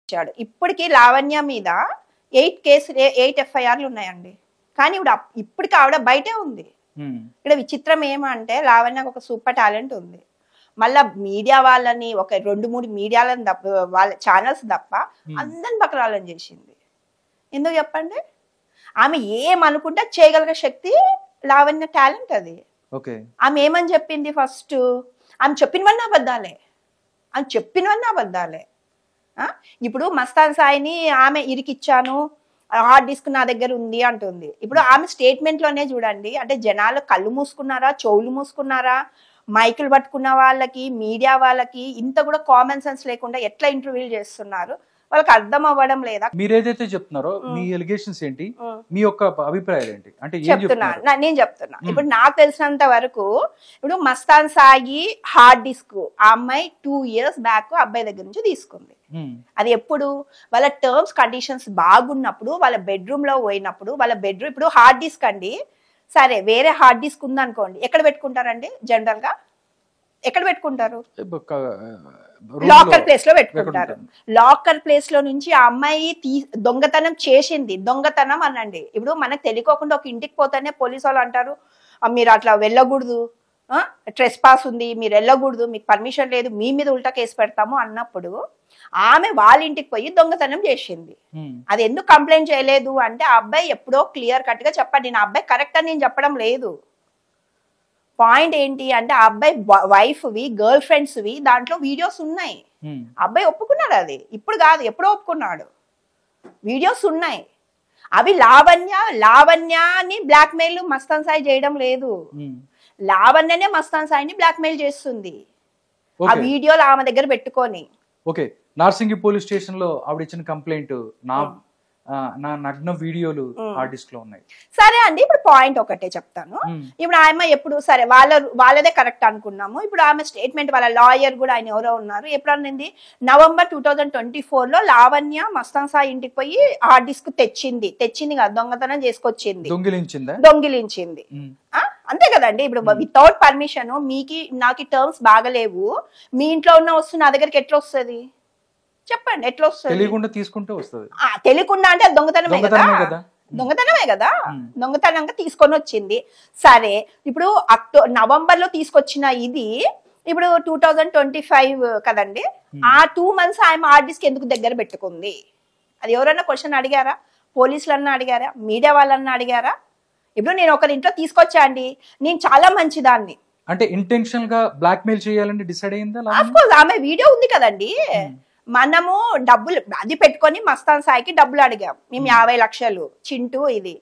ఇచ్చాడు. ఇప్పటికి లావణ్య మీద 8 ఎఫ్ఐఆర్లు ఉన్నాయండి. కానీ ఇప్పటికి ఆవిడ బయటే ఉంది. ఇక్కడ విచిత్రం ఏమంటే లావణ్యకు ఒక సూపర్ టాలెంట్ ఉంది. మళ్ళా మీడియా వాళ్ళని ఒక 2-3 మీడియాలని వాళ్ళ ఛానల్స్ తప్ప అందరిని బకరాలని చేసింది. ఎందుకు చెప్పండి? ఆమె ఏమనుకుంటే చేయగలిగే శక్తి లావణ్య టాలెంట్ అది. ఆమె ఏమని చెప్పింది ఫస్ట్? ఆమె చెప్పినవన్నీ అబద్ధాలే. ఇప్పుడు మస్తాన్ సాయిని ఆమె ఇరికిచ్చాను, హార్డ్ డిస్క్ నా దగ్గర ఉంది అంటుంది. ఇప్పుడు ఆమె స్టేట్మెంట్ లోనే చూడండి, అంటే జనాలు కళ్ళు మూసుకున్నారా, చెవులు మూసుకున్నారా, మైకులు పట్టుకున్న వాళ్ళకి, మీడియా వాళ్ళకి ఇంత కూడా కామన్ సెన్స్ లేకుండా ఎట్లా ఇంటర్వ్యూలు చేస్తున్నారు, వాళ్ళకి అర్థం అవ్వడం లేదా? మీరు ఏదైతే చెప్తున్నారో మీ ఎలిగేషన్స్ ఏంటి, మీ యొక్క అభిప్రాయాలు ఏంటి అంటే నేను చెప్తున్నా. ఇప్పుడు నాకు తెలిసినంత వరకు ఇప్పుడు మస్తాన్ సాయి హార్డ్ డిస్క్ ఆ అమ్మాయి 2 years బ్యాక్ అబ్బాయి దగ్గర నుంచి తీసుకుంది. అది ఎప్పుడు? వాళ్ళ టర్మ్స్ కండిషన్స్ బాగున్నప్పుడు, వాళ్ళ బెడ్రూమ్ లో పోయినప్పుడు, వాళ్ళ బెడ్రూమ్ ఇప్పుడు హార్డ్ డిస్క్ అండి, సరే వేరే హార్డ్ డిస్క్ ఉందనుకోండి, ఎక్కడ పెట్టుకుంటారండి జనరల్ గా? ఎక్కడ పెట్టుకుంటారు? లాకర్ ప్లేస్ లో పెట్టుకుంటారు. లాకర్ ప్లేస్ లో నుంచి ఆ అమ్మాయి దొంగతనం చేసింది, దొంగతనం అనండి. ఇప్పుడు మనకు తెలియకోకుండా ఒక ఇంటికి పోతేనే పోలీసు వాళ్ళు అంటారు మీరు అట్లా వెళ్ళకూడదు, ట్రెస్ పాస్ ఉంది, మీరు వెళ్ళకూడదు, మీకు పర్మిషన్ లేదు, మీ మీద ఉల్టా కేసు పెడతాము అన్నప్పుడు ఆమె వాళ్ళ ఇంటికి పోయి దొంగతనం చేసింది. అది ఎందుకు కంప్లైంట్ చేయలేదు అంటే ఆ అబ్బాయి ఎప్పుడో క్లియర్ కట్ గా చెప్పండి, నా అబ్బాయి కరెక్ట్ అని నేను చెప్పడం లేదు. పాయింట్ ఏంటి అంటే ఆ అబ్బాయి వైఫ్ వి, గర్ల్ ఫ్రెండ్స్ వి దాంట్లో వీడియోస్ ఉన్నాయి. అబ్బాయి ఒప్పుకున్నాడు, అది ఇప్పుడు కాదు, ఎప్పుడో ఒప్పుకున్నాడు, వీడియోస్ ఉన్నాయి. అవి లావణ్యాని బ్లాక్ మెయిల్ మస్తాన్ సాయి చేయడం లేదు, లావణ్యనే మస్తాన్ సాయిని బ్లాక్ మెయిల్ చేస్తుంది ఆ వీడియోలు ఆమె దగ్గర పెట్టుకొని. నార్సింగి పోలీస్ స్టేషన్ లో ఆవిడ ఇచ్చిన కంప్లైంట్ నా నగ్న వీడియోలు హార్డ్ డిస్క్ లో ఉన్నాయి. సరే అండి, ఇప్పుడు పాయింట్ ఒకటే చెప్తాను. ఇప్పుడు ఆమె ఎప్పుడు సరే వాళ్ళదే కరెక్ట్ అనుకున్నాము. ఇప్పుడు ఆమె స్టేట్మెంట్ వాళ్ళ లాయర్ కూడా ఆయన ఎవరో ఉన్నారు, ఎప్పుడు అనింది November 2024 లో లావణ్య మస్తాన్ సాయి ఇంటికి పోయి హార్డ్ డిస్క్ తెచ్చింది కదా, దొంగతనం చేసుకొచ్చింది, దొంగిలించింది. అంతే కదండి. ఇప్పుడు వితౌట్ పర్మిషన్ నాకు టర్మ్స్ బాగలేవు, మీ ఇంట్లో ఉన్న వస్తువు నా దగ్గరికి ఎట్లా వస్తుంది చెప్పండి? ఎట్లా వస్తుంది? తెలియకుండా తీసుకుంటే వస్తుంది. తెలియకుండా అంటే దొంగతనమే కదా, దొంగతనంగా తీసుకొని వచ్చింది. సరే, ఇప్పుడు నవంబర్ లో తీసుకొచ్చిన ఇది ఇప్పుడు 2025 కదండి. ఆ 2 months ఆమె హార్డ్ డిస్క్ ఎందుకు దగ్గర పెట్టుకుంది? అది ఎవరన్నా క్వశ్చన్ అడిగారా? పోలీసులన్నా అడిగారా? మీడియా వాళ్ళన్నా అడిగారా? ఇప్పుడు నేను ఒకరి ఇంట్లో తీసుకొచ్చా అండి, నేను చాలా మంచిదాన్ని అంటే ఇంటెన్షనల్ గా బ్లాక్ మెయిల్ చేయాలని డిసైడ్ అయిందా? ఆఫ్ కోర్స్ ఆమె వీడియో ఉంది కదండి. మనము డబ్బులు అది పెట్టుకొని మస్తాన్ సాయికి డబ్బులు అడిగాం, మేము 50 లక్షలు చింటూ ఇది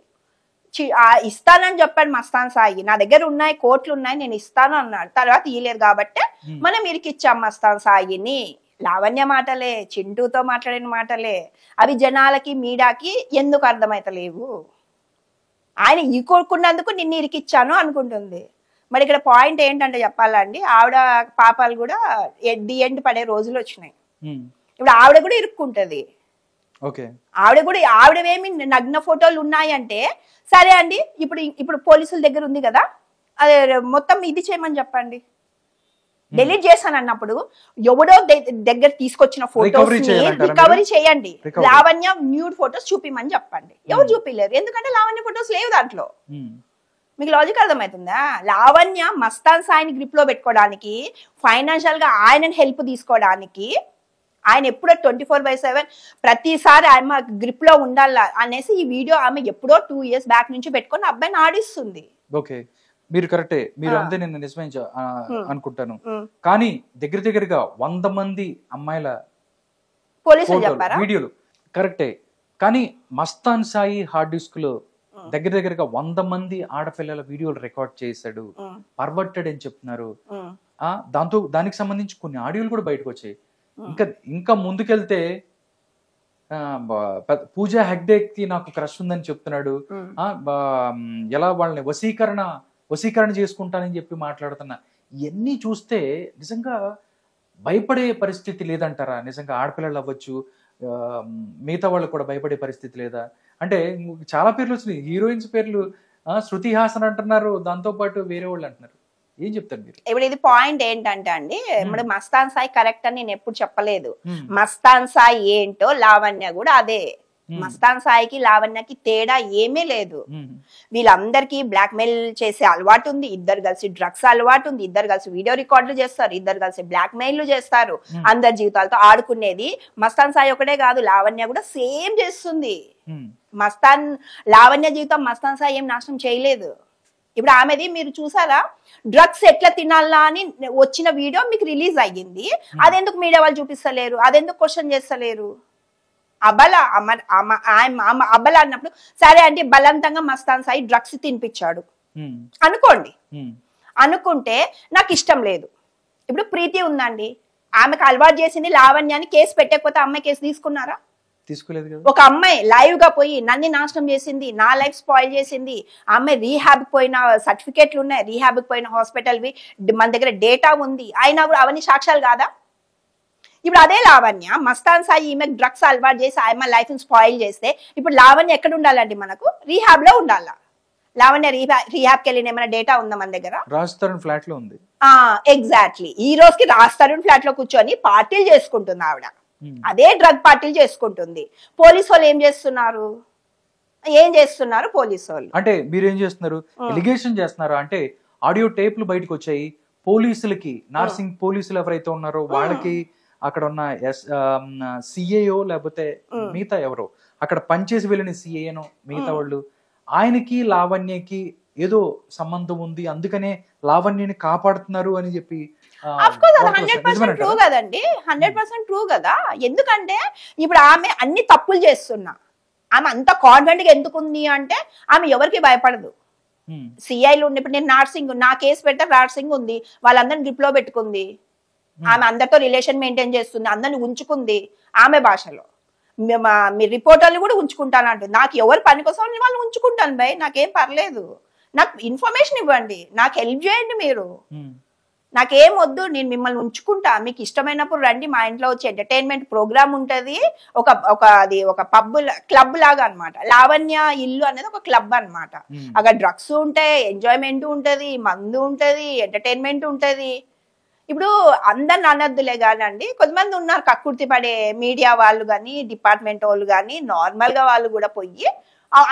ఇస్తానని చెప్పాడు మస్తాన్ సాయి. నా దగ్గర ఉన్నాయి, కోట్లు ఉన్నాయి, నేను ఇస్తాను అన్నాడు. తర్వాత ఇయ్యలేదు కాబట్టి మనం ఇరికిచ్చాం మస్తాన్ సాయిని. లావణ్య మాటలే, చింటూతో మాట్లాడిన మాటలే, అవి జనాలకి మీడియాకి ఎందుకు అర్థమైతలేవు? ఆయన ఇరుక్కున్నందుకు నిన్ను ఇరికిచ్చాను అనుకుంటుంది. మరి ఇక్కడ పాయింట్ ఏంటంటే చెప్పాలండి, ఆవిడ పాపాలు కూడా ది ఎండ్ పడే రోజులు వచ్చినాయి. ఇప్పుడు ఆవిడ కూడా ఇరుక్కుంటది. ఆవిడవేమి నగ్న ఫోటోలు ఉన్నాయంటే సరే అండి, ఇప్పుడు పోలీసుల దగ్గర ఉంది కదా, అదే మొత్తం ఇది చేయమని చెప్పండి, డిలీట్ చేశాను అన్నప్పుడు ఎవడో దగ్గర తీసుకొచ్చిన ఫోటోస్ రికవరీ చేయండి. లావణ్య న్యూడ్ ఫోటోస్ చూపిమని చెప్పండి. ఎవరు చూపిలేరు, ఎందుకంటే లావణ్య ఫోటోస్ లేవు దాంట్లో. మీకు లాజిక్ అర్థమవుతుందా? లావణ్య మస్తాన్ సాయిని గ్రిప్ లో పెట్టుకోవడానికి, ఫైనాన్షియల్ గా ఆయనని హెల్ప్ తీసుకోవడానికి, ఆయన ఎప్పుడో 24/7 ప్రతిసారి ఆమె గ్రిప్ లో ఉండాలా అనేసి ఈ వీడియో ఆమె ఎప్పుడో 2 years బ్యాక్ నుంచి పెట్టుకొని అబ్బాయిని ఆడిస్తుంది. మీరు కరెక్టే, మీరు అంతే, నేను నిజమే అనుకుంటాను. కానీ దగ్గరగా 100 మంది అమ్మాయిల పోలీసులు చెప్పారా వీడియోలు కరెక్టే, కానీ మస్తాన్ సాయి హార్డ్ డిస్క్ లో దగ్గరగా 100 మంది ఆడపిల్లల వీడియోలు రికార్డ్ చేశాడు, పర్వర్టెడ్ అని చెప్తున్నారు. దానికి సంబంధించి కొన్ని ఆడియోలు కూడా బయటకు వచ్చాయి. ఇంకా ముందుకెళ్తే పూజా హెగ్డేకి నాకు క్రష్ ఉందని చెప్తున్నాడు. ఎలా వాళ్ళని వశీకరణ చేసుకుంటానని చెప్పి మాట్లాడుతున్నా. ఇవన్నీ చూస్తే నిజంగా భయపడే పరిస్థితి లేదంటారా? నిజంగా ఆడపిల్లలు అవ్వచ్చు, మిగతా వాళ్ళు కూడా భయపడే పరిస్థితి లేదా? అంటే చాలా పేర్లు వచ్చినాయి, హీరోయిన్స్ పేర్లు శృతి హాసన్ అంటున్నారు, దాంతో పాటు వేరే వాళ్ళు అంటున్నారు. ఏం చెప్తారు మీరు? ఇప్పుడు ఇది పాయింట్ ఏంటంటే అండి, ఇప్పుడు మస్తాన్ సాయి కరెక్ట్ అని నేను ఎప్పుడు చెప్పలేదు. మస్తాన్ సాయి ఏంటో లావణ్య కూడా అదే. మస్తాన్ సాయికి లావణ్యకి తేడా ఏమీ లేదు. వీళ్ళందరికీ బ్లాక్ మెయిల్ చేసే అలవాటు ఉంది, ఇద్దరు కలిసి డ్రగ్స్ అలవాటు ఉంది, ఇద్దరు కలిసి వీడియో రికార్డులు చేస్తారు, ఇద్దరు కలిసి బ్లాక్ మెయిల్ చేస్తారు, అందరి జీవితాలతో ఆడుకునేది మస్తాన్ సాయి ఒకటే కాదు, లావణ్య కూడా సేమ్ చేస్తుంది. లావణ్య జీవితం మస్తాన్ సాయి ఏం నాశనం చేయలేదు. ఇప్పుడు ఆమెది మీరు చూసారా, డ్రగ్స్ ఎట్లా తినాలా అని వచ్చిన వీడియో మీకు రిలీజ్ అయ్యింది, అదెందుకు మీడియా వాళ్ళు చూపిస్తలేరు, అదెందుకు క్వశ్చన్ చేస్తలేరు? అబల అబల అన్నప్పుడు సరే అంటే బలవంతంగా మస్తాన్ సాయి డ్రగ్స్ తినిపించాడు అనుకోండి, అనుకుంటే నాకు ఇష్టం లేదు. ఇప్పుడు ప్రీతి ఉందండి, ఆమెకు అలవాటు చేసింది లావణ్యాన్ని, కేసు పెట్టకపోతే అమ్మాయి కేసు తీసుకున్నారా? తీసుకోలేదు కదా. ఒక అమ్మాయి లైవ్ గా పోయి నన్ను నాశనం చేసింది, నా లైఫ్ స్పాయిల్ చేసింది, ఆ అమ్మాయి రీహాబ్ పోయిన సర్టిఫికేట్లు ఉన్నాయి, రీహాబ్ పోయిన హాస్పిటల్ మన దగ్గర డేటా ఉంది, అయినా కూడా అవన్నీ సాక్ష్యాలు కాదా? ఇప్పుడు అదే లావణ్య మస్తాన్ సాయి ఈమె డ్రగ్స్ అలవాటు చేసి ఆమె లైఫ్ ని స్పాయిల్ చేస్తే ఇప్పుడు లావణ్య ఎక్కడ ఉండాలండి? మనకు రీహాబ్ లో ఉండాలా? లావణ్య రీహాబ్కి వెళ్ళిన ఏమైనా డేటా ఉందా మన దగ్గర? రాజస్థాన్ ఫ్లాట్ లో ఉంది. ఎగ్జాక్ట్లీ ఈ రోజుకి రాజస్థాన్ ఫ్లాట్ లో కూర్చొని పార్టీలు చేసుకుంటుంది ఆవిడ, అదే డ్రగ్ పార్టీలు చేసుకుంటుంది. పోలీసు వాళ్ళు ఏం చేస్తున్నారు? పోలీసు వాళ్ళు అంటే మీరు ఏం చేస్తున్నారు? ఎలిగేషన్ చేస్తున్నారు. అంటే ఆడియో టేప్లు బయటకు వచ్చాయి, పోలీసులకి నార్సింగ్ పోలీసులు ఎవరైతే ఉన్నారో వాళ్ళకి అక్కడ ఉన్న సిఏఓ లేకపోతే మిగతా ఎవరో అక్కడ పనిచేసి వెళ్ళిన సిఏనో మిగతా వాళ్ళు ఆయనకి లావణ్యకి ఏదో సంబంధం ఉంది, అందుకనే లావణ్యని కాపాడుతున్నారు అని చెప్పి. 100% ట్రూ కదండి, 100% ట్రూ కదా. ఎందుకంటే ఇప్పుడు ఆమె అన్ని తప్పులు చేస్తున్నా, ఆమె అంత కాన్ఫిడెంట్ గా ఎందుకుంది అంటే ఆమె ఎవరికి భయపడదు. సిఐలు ఉండి ఇప్పుడు నేను నార్సింగ్, నా కేసు పెడితే నార్సింగ్ ఉంది, వాళ్ళందరిని గ్రిప్ లో పెట్టుకుంది, ఆమె అందరితో రిలేషన్ మెయింటైన్ చేస్తుంది, అందరిని ఉంచుకుంది ఆమె భాషలో. మీ రిపోర్టర్లు కూడా ఉంచుకుంటానంటుంది. నాకు ఎవరు పని కోసం వాళ్ళు ఉంచుకుంటాను భయ్, నాకేం పర్లేదు, నాకు ఇన్ఫర్మేషన్ ఇవ్వండి, నాకు హెల్ప్ చేయండి, మీరు నాకేం వద్దు, నేను మిమ్మల్ని ఉంచుకుంటా, మీకు ఇష్టమైనప్పుడు రండి, మా ఇంట్లో వచ్చి ఎంటర్టైన్మెంట్ ప్రోగ్రామ్ ఉంటది, ఒక పబ్ క్లబ్ లాగా అనమాట. లావణ్య ఇల్లు అనేది ఒక క్లబ్ అనమాట. అక్కడ డ్రగ్స్ ఉంటాయి, ఎంజాయ్మెంట్ ఉంటది, మందు ఉంటది, ఎంటర్టైన్మెంట్ ఉంటది. ఇప్పుడు అందరిని అనద్దులే కానండి, కొంతమంది ఉన్నారు కక్కుర్తి పడే మీడియా వాళ్ళు కానీ డిపార్ట్మెంట్ వాళ్ళు కానీ నార్మల్ గా వాళ్ళు కూడా పోయి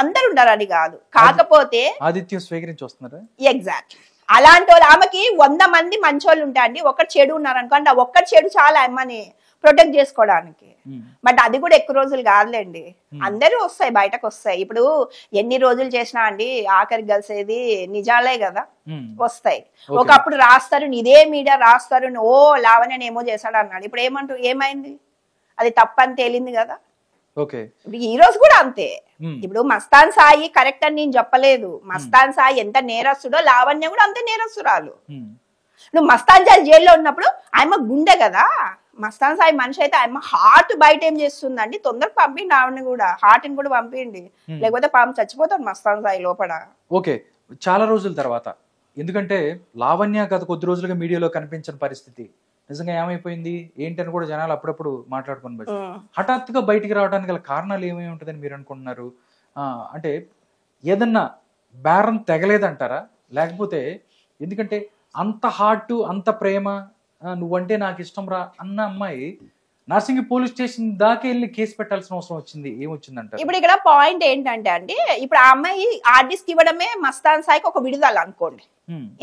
అందరు ఉండాలని కాదు, కాకపోతే ఆదిత్యం స్వీకరించి వస్తున్నారు. ఎగ్జాక్ట్ అలాంటి వాళ్ళు, ఆమెకి 100 మంది మంచోళ్ళు ఉంటాయండి, ఒక్కటి చెడు ఉన్నారనుకోండి, ఆ ఒక్కటి చెడు చాలా అమ్మని ప్రొటెక్ట్ చేసుకోవడానికి. బట్ అది కూడా ఎక్కువ రోజులు కాదులేండి, అందరూ వస్తాయి, బయటకు వస్తాయి. ఇప్పుడు ఎన్ని రోజులు చేసినా అండి ఆఖరికి కలిసేది నిజాలే కదా, వస్తాయి. ఒకప్పుడు రాస్తారు, ఇదే మీడియా రాస్తారు, ఓ లావణ్యని ఏమో చేశాడు అన్నాడు, ఇప్పుడు ఏమైంది? అది తప్పని తేలింది కదా. ఈ రోజు కూడా అంతే. ఇప్పుడు మస్తాన్ సాయి కరెక్ట్ అని నేను చెప్పలేదు, మస్తాన్ సాయి ఎంత నేరస్తుడో లావణ్య కూడా అంతే నేరస్తురాలు. నువ్వు మస్తాన్ సాయి జైల్లో ఉన్నప్పుడు ఆయమ్మ గుండె కదా, మస్తాన్ సాయి మనిషి అయితే ఆయమ్మ హార్ట్ బయట ఏం చేస్తుందండి, తొందరగా పంపిండి ఆవిడని కూడా, హార్ట్ ని కూడా పంపిండి, లేకపోతే పాపం చచ్చిపోతాడు మస్తాన్ సాయి లోపల. ఓకే, చాలా రోజుల తర్వాత, ఎందుకంటే లావణ్య గత కొద్ది రోజులుగా మీడియాలో కనిపించిన పరిస్థితి నిజంగా ఏమైపోయింది ఏంటని కూడా జనాలు అప్పుడప్పుడు మాట్లాడుకుని బట్టి హఠాత్తుగా బయటికి రావడానికి గల కారణాలు ఏమై ఉంటుందని మీరు అనుకుంటున్నారు? అంటే ఏదన్నా బేరం తెగలేదంటారా, లేకపోతే ఎందుకంటే అంత హార్ట్ అంత ప్రేమ, నువ్వంటే నాకు ఇష్టం రా అన్న అమ్మాయి నార్సింగి పోలీస్ స్టేషన్ దాకా వెళ్ళి కేసు పెట్టాల్సిన అవసరం వచ్చింది, ఏమొచ్చిందంట? ఇప్పుడు ఇక్కడ పాయింట్ ఏంటంటే అండి, ఇప్పుడు ఆ అమ్మాయి ఆర్డిస్క్ ఇవ్వడమే మస్తాన్ సాయికి ఒక విడుదల అనుకోండి.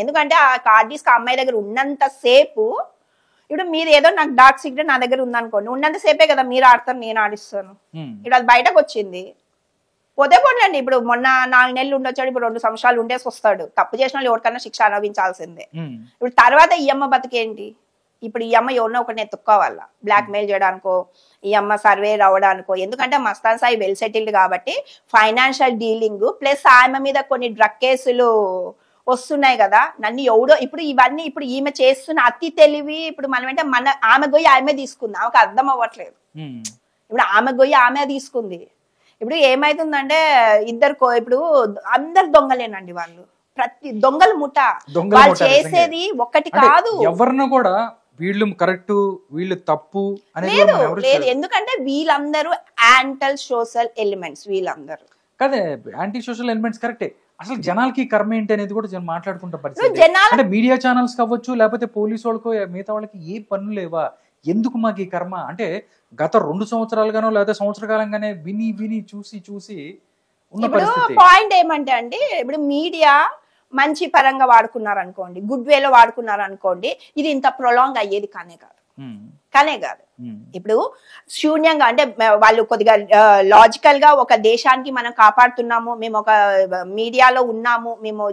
ఎందుకంటే ఆ ఆర్డిస్క్ ఆ అమ్మాయి దగ్గర ఉన్నంత సేపు, ఇప్పుడు మీరు ఏదో నాకు డార్క్ సీక్రెట్ నా దగ్గర ఉందనుకోండి, ఉన్నంత సేపే కదా మీరు ఆడతారు, నేను ఆడిస్తాను. ఇప్పుడు అది బయటకు వచ్చింది, పోతే పోండి. ఇప్పుడు మొన్న 4 నెలలు ఉండొచ్చాడు, ఇప్పుడు 2 సంవత్సరాలు ఉండేసి వస్తాడు. తప్పు చేసిన వాళ్ళు ఎవరికన్నా శిక్ష అనుభవించాల్సిందే. ఇప్పుడు తర్వాత ఈ అమ్మ బతికేంటి? ఇప్పుడు ఈ అమ్మ ఎవరినో ఒకటి ఎత్తుక్కోవాలా, బ్లాక్ మెయిల్ చేయడానికో, ఈ అమ్మ సర్వే రావడానికో. ఎందుకంటే మస్తాన్ సాయి వెల్ సెటిల్డ్ కాబట్టి ఫైనాన్షియల్ డీలింగ్ ప్లస్ ఆమె మీద కొన్ని డ్రగ్ కేసులు వస్తున్నాయి కదా, నన్ను ఎవడో ఇప్పుడు ఇవన్నీ ఇప్పుడు ఈమె చేస్తున్న అతి తెలివి. ఇప్పుడు మనం అంటే ఆమె గొయ్యి ఆమె తీసుకుంది, ఆమెకు అర్థం అవ్వట్లేదు. ఇప్పుడు ఆమె గొయ్యి ఆమె తీసుకుంది. ఇప్పుడు ఏమైతుందంటే ఇప్పుడు అందరు దొంగలేనండి, వాళ్ళు ప్రతి దొంగలు ముఠ, వాళ్ళు చేసేది ఒక్కటి కాదు. ఎవరిని కూడా వీళ్ళు కరెక్ట్ వీళ్ళు తప్పు లేదు, ఎందుకంటే వీళ్ళందరూ యాంటీ సోషల్ ఎలిమెంట్స్. వీళ్ళందరూ కదే యాంటీ సోషల్ ఎలిమెంట్స్ కరెక్టే. అసలు జనాలకి కర్మ ఏంటి అనేది కూడా మాట్లాడుకుంటే ఇప్పుడు పరిస్థితి. జనాల అంటే మీడియా ఛానల్స్ కావచ్చు, లేకపోతే పోలీసు వాళ్ళకో మిగతా వాళ్ళకి ఏ పనులు లేవా, ఎందుకు మాకు ఈ కర్మ? అంటే గత 2 సంవత్సరాలుగానో లేదా సంవత్సర కాలంగానే విని విని చూసి చూసి ఉన్న ఇప్పుడు పరిస్థితి. పాయింట్ ఏమంటే అండి, ఇప్పుడు మీడియా మంచి పరంగా వాడుకున్నారు అనుకోండి, గుడ్ వేలో వాడుకున్నారు అనుకోండి, ఇది ఇంత ప్రొలాంగ్ అయ్యేది కానే కాదు. ఇప్పుడు శూన్యంగా అంటే వాళ్ళు కొద్దిగా లాజికల్ గా ఒక దేశానికి మనం కాపాడుతున్నాము, మేము ఒక మీడియాలో ఉన్నాము, మేము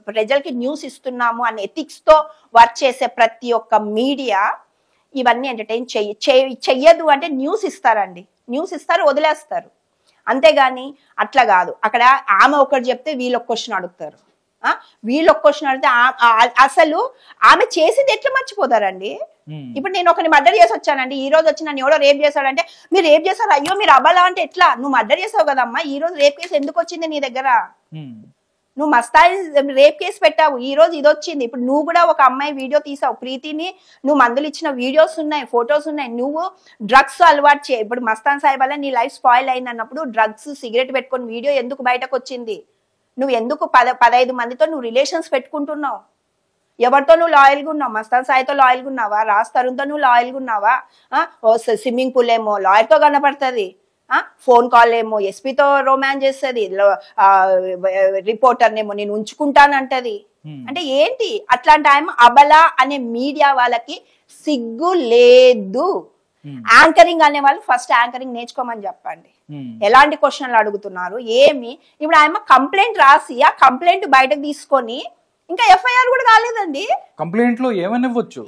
ప్రజలకి న్యూస్ ఇస్తున్నాము అనే ఎథిక్స్ తో వర్క్ చేసే ప్రతి ఒక్క మీడియా ఇవన్నీ ఎంటర్టైన్ చెయ్యదు. అంటే న్యూస్ ఇస్తారండి, న్యూస్ ఇస్తారు, వదిలేస్తారు, అంతేగాని అట్లా కాదు. అక్కడ ఆమె ఒకటి చెప్తే వీళ్ళు ఒక క్వశ్చన్ అడుగుతారు, వీళ్ళు ఒక క్వశ్చన్ అడిగితే అసలు ఆమె చేసింది ఎట్లా మర్చిపోతారండి. ఇప్పుడు నేను ఒకరిని మర్డర్ చేసి వచ్చానండి, ఈ రోజు వచ్చి నన్ను ఎవడో రేప్ చేశాడంటే మీరు రేప్ చేశారు, అయ్యో మీరు అవ్వాలా అంటే ఎట్లా? నువ్వు మర్డర్ చేసావు కదమ్మా, ఈ రోజు రేప్ కేసు ఎందుకు వచ్చింది నీ దగ్గర? నువ్వు మస్తాయి రేప్ కేసు పెట్టావు, ఈ రోజు ఇది వచ్చింది. ఇప్పుడు నువ్వు కూడా ఒక అమ్మాయి వీడియో తీసావు, ప్రీతిని నువ్వు మందులు ఇచ్చిన వీడియోస్ ఉన్నాయి, ఫొటోస్ ఉన్నాయి. నువ్వు డ్రగ్స్ అలవాటు చేయి, ఇప్పుడు మస్తాన్ సాయి వల్ల నీ లైఫ్ స్పాయిల్ అయింది అన్నప్పుడు డ్రగ్స్ సిగరెట్ పెట్టుకొని వీడియో ఎందుకు బయటకు వచ్చింది? నువ్వు ఎందుకు 15 మందితో నువ్వు రిలేషన్స్ పెట్టుకుంటున్నావు? ఎవరితో నువ్వు లాయల్గా ఉన్నావు? మస్తాన్ సాయితో లాయల్గా ఉన్నావా? రాజ్ తరుణ్తో నువ్వు లాయల్గా ఉన్నావా? స్విమ్మింగ్ పూల్ ఏమో లాయర్తో కనపడుతుంది, ఫోన్ కాల్ ఏమో ఎస్పీతో రొమాన్స్ చేస్తుంది, రిపోర్టర్నేమో నేను ఉంచుకుంటానంటది. అంటే ఏంటి? అట్లాంటి ఆయన అబల అనే మీడియా వాళ్ళకి సిగ్గు లేదు. యాంకరింగ్ అనే వాళ్ళు ఫస్ట్ యాంకరింగ్ నేర్చుకోమని చెప్పండి. ఎలాంటి క్వశ్చన్లు అడుగుతున్నారు ఏమి? ఇప్పుడు ఆయన కంప్లైంట్ రాసి ఆ కంప్లైంట్ బయటకు తీసుకొని ఇంకా ఎఫ్ఐఆర్ కూడా కాలేదండి. కంప్లైంట్ లో ఏమన్నా ఇవ్వచ్చు,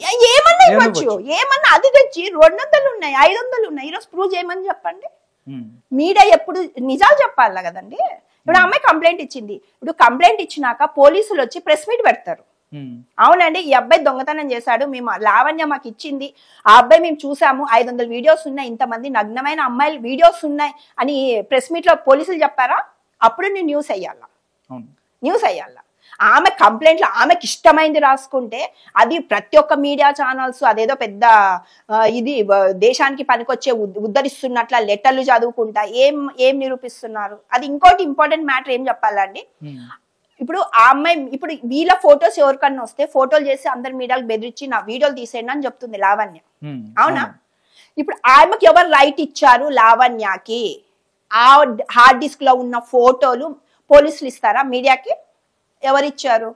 ఏమన్నా అది తెచ్చి 200 ఉన్నాయి, 500 ఉన్నాయి, ఈరోజు ప్రూవ్ చేయమని చెప్పండి. మీడియా ఎప్పుడు నిజాలు చెప్పాలా కదండి. ఇప్పుడు అమ్మాయి కంప్లైంట్ ఇచ్చింది, ఇప్పుడు కంప్లైంట్ ఇచ్చినాక పోలీసులు వచ్చి ప్రెస్ మీట్ పెడతారు. అవునండి ఈ అబ్బాయి దొంగతనం చేశాడు, మేము లావణ్య మాకు ఇచ్చింది, ఆ అబ్బాయి మేము చూసాము, 500 వీడియోస్ ఉన్నాయి, ఇంతమంది నగ్నమైన అమ్మాయిల వీడియోస్ ఉన్నాయి అని ప్రెస్ మీట్ లో పోలీసులు చెప్పారా? అప్పుడు నేను న్యూస్ అయ్యాలా. ఆమె కంప్లైంట్లు ఆమెకి ఇష్టమైంది రాసుకుంటే అది ప్రతి ఒక్క మీడియా ఛానల్స్ అదేదో పెద్ద ఇది దేశానికి పనికొచ్చే ఉద్ధరిస్తున్నట్ల లెటర్లు చదువుకుంటా ఏం నిరూపిస్తున్నారు? అది ఇంకోటి ఇంపార్టెంట్ మ్యాటర్ ఏం చెప్పాలండి, ఇప్పుడు ఆ అమ్మాయి ఇప్పుడు వీళ్ళ ఫొటోస్ ఎవరికన్నా వస్తే ఫోటోలు చేసి అందరి మీడియాలకు బెదిరించి నా వీడియోలు తీసేయండి అని చెప్తుంది లావణ్య, అవునా? ఇప్పుడు ఆమెకి ఎవరు రైట్ ఇచ్చారు? లావణ్యకి ఆ హార్డ్ డిస్క్ లో ఉన్న ఫోటోలు పోలీసులు ఇస్తారా మీడియాకి? ఎవరిచ్చారు?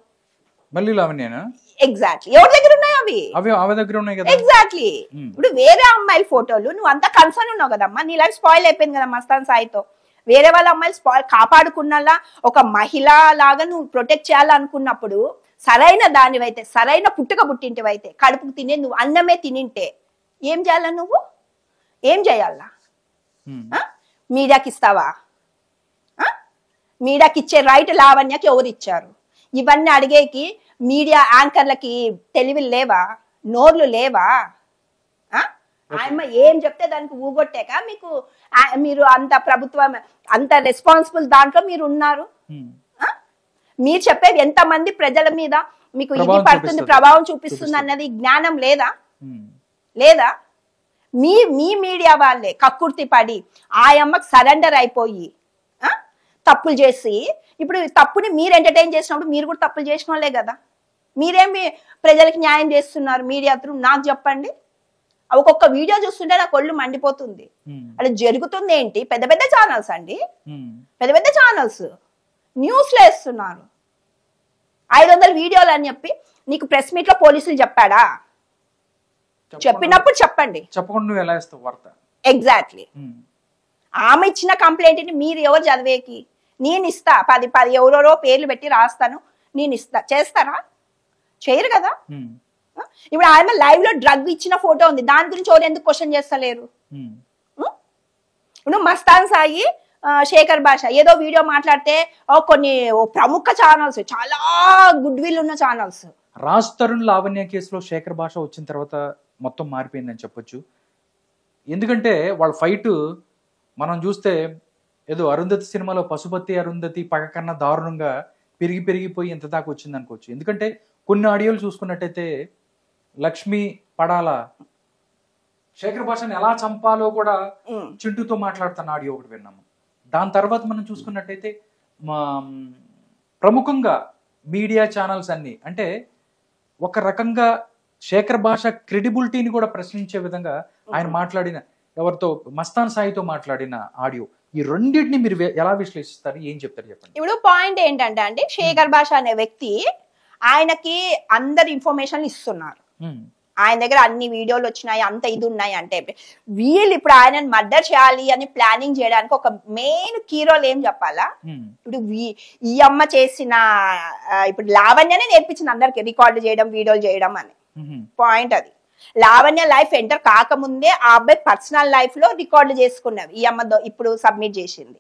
మళ్ళీ లావణ్యనా? ఎగ్జాక్ట్లీ. ఎవరి దగ్గర ఉన్నాయి అవి? ఆమె దగ్గర ఉన్నాయి కదా. ఎగ్జాక్ట్లీ. ఇప్పుడు వేరే అమ్మాయిల ఫోటోలు నువ్వు అంతా కన్సర్న్ ఉన్నావు కదమ్మా, నీ లైఫ్ స్పాయిల్ అయిపోయింది కదా మస్తాన్ సాయితో. వేరే వాళ్ళ అమ్మాయిలు స్పాయిల్ కాపాడుకున్నలా ఒక మహిళ లాగా నువ్వు ప్రొటెక్ట్ చేయాలనుకున్నప్పుడు సరైన దానివైతే, సరైన పుట్టుక పుట్టింటివైతే, కడుపుకు తినే నువ్వు అన్నమే తినింటే ఏం చేయాలా? నువ్వు ఏం చేయాలా? మీడియాకి ఇస్తావా? మీడియాకి ఇచ్చే రైట్ లావణ్యకి ఎవరు ఇచ్చారు? ఇవన్నీ అడిగేకి మీడియా యాంకర్లకి తెలివి లేవా? నోర్లు లేవా? ఆయన ఏం చెప్తే దానికి ఊగొట్టాక మీరు అంత ప్రభుత్వం అంత రెస్పాన్సిబుల్ దాంట్లో మీరు ఉన్నారు. మీరు చెప్పేది ఎంత మంది ప్రజల మీద మీకు ఇది పడుతుంది, ప్రభావం చూపిస్తుంది అన్నది జ్ఞానం లేదా? మీ మీడియా వాళ్ళే కక్కుర్తి పడి ఆ అమ్మకి సరెండర్ అయిపోయి తప్పులు చేసి, ఇప్పుడు తప్పుని మీరు ఎంటర్టైన్ చేసినప్పుడు మీరు కూడా తప్పులు చేసిన వాళ్ళే కదా. మీరేమి ప్రజలకు న్యాయం చేస్తున్నారు మీడియా త్రూ? నాకు చెప్పండి. ఒక్కొక్క వీడియో చూస్తుంటే నాకు ఒళ్ళు మండిపోతుంది. అలా జరుగుతుంది ఏంటి? పెద్ద పెద్ద ఛానల్స్ అండి, పెద్ద పెద్ద ఛానల్స్ న్యూస్లో వేస్తున్నారు 500 వీడియోలు అని చెప్పి. నీకు ప్రెస్ మీట్ లో పోలీసులు చెప్పాడా? చెప్పినప్పుడు చెప్పండి, చెప్పకుండా నువ్వు ఎలా ఇస్తావు వార్త? ఎగ్జాక్ట్లీ. ఆమె ఇచ్చిన కంప్లైంట్ ని మీరు ఎవరు చదివేకి? నేను ఇస్తా 10 ఎవరెవరో పేర్లు పెట్టి రాస్తాను, నేను ఇస్తా. చేస్తారా? చేయరు కదా. ఇప్పుడు ఆమె లైవ్ లో డ్రగ్ ఇచ్చిన ఫోటో ఉంది, దాని గురించి ఎవరు ఎందుకు క్వశ్చన్ చేస్తలేరు? ఇప్పుడు మస్తాన్ సాయి, శేఖర్ భాష ఏదో వీడియో మాట్లాడితే కొన్ని ప్రముఖ ఛానల్స్, చాలా గుడ్ విల్ ఉన్న ఛానల్స్. రాజ్ తరుణ్ లావణ్య కేసులో శేఖర్ భాష వచ్చిన తర్వాత మొత్తం మారిపోయిందని చెప్పొచ్చు. ఎందుకంటే వాళ్ళ ఫైట్ మనం చూస్తే ఏదో అరుంధతి సినిమాలో పశుపతి అరుంధతి పగ కన్నా దారుణంగా పెరిగిపోయి ఎంత దాకా వచ్చింది అనుకోవచ్చు. ఎందుకంటే కొన్ని ఆడియోలు చూసుకున్నట్టయితే లక్ష్మి పడాల శేఖర్ భాషని ఎలా చంపాలో కూడా చింటూతో మాట్లాడుతున్న ఆడియో ఒకటి విన్నాము. దాని తర్వాత మనం చూసుకున్నట్టయితే ప్రముఖంగా మీడియా ఛానల్స్ అన్ని అంటే ఒక రకంగా శేఖర్ భాష క్రెడిబిలిటీని కూడా ప్రశ్నించే విధంగా ఆయన మాట్లాడిన ఎవరితో మస్తాన్ సాయితో మాట్లాడిన ఆడియో ఈ రెండింటిని మీరు ఎలా విశ్లేషిస్తారు, ఏం చెప్తారు చెప్పండి. ఇప్పుడు పాయింట్ ఏంటంటే అంటే శేఖర్ భాష అనే వ్యక్తి ఆయనకి అందరు ఇన్ఫర్మేషన్ ఇస్తున్నారు, ఆయన దగ్గర అన్ని వీడియోలు వచ్చినాయి, అంత ఇది ఉన్నాయి అంటే వీళ్ళు ఇప్పుడు ఆయనను మర్డర్ చేయాలి అని ప్లానింగ్ చేయడానికి ఒక మెయిన్ కీ రోల్ ఏం చెప్పాలా. ఇప్పుడు ఈ అమ్మ చేసిన ఇప్పుడు లావణ్యనే నేర్పించింది అందరికి రికార్డు చేయడం వీడియోలు చేయడం అని పాయింట్. అది లావణ్య లైఫ్ ఎంటర్ కాకముందే ఆ అబ్బాయి పర్సనల్ లైఫ్ లో రికార్డు చేసుకున్నవి ఈ అమ్మ ఇప్పుడు సబ్మిట్ చేసింది.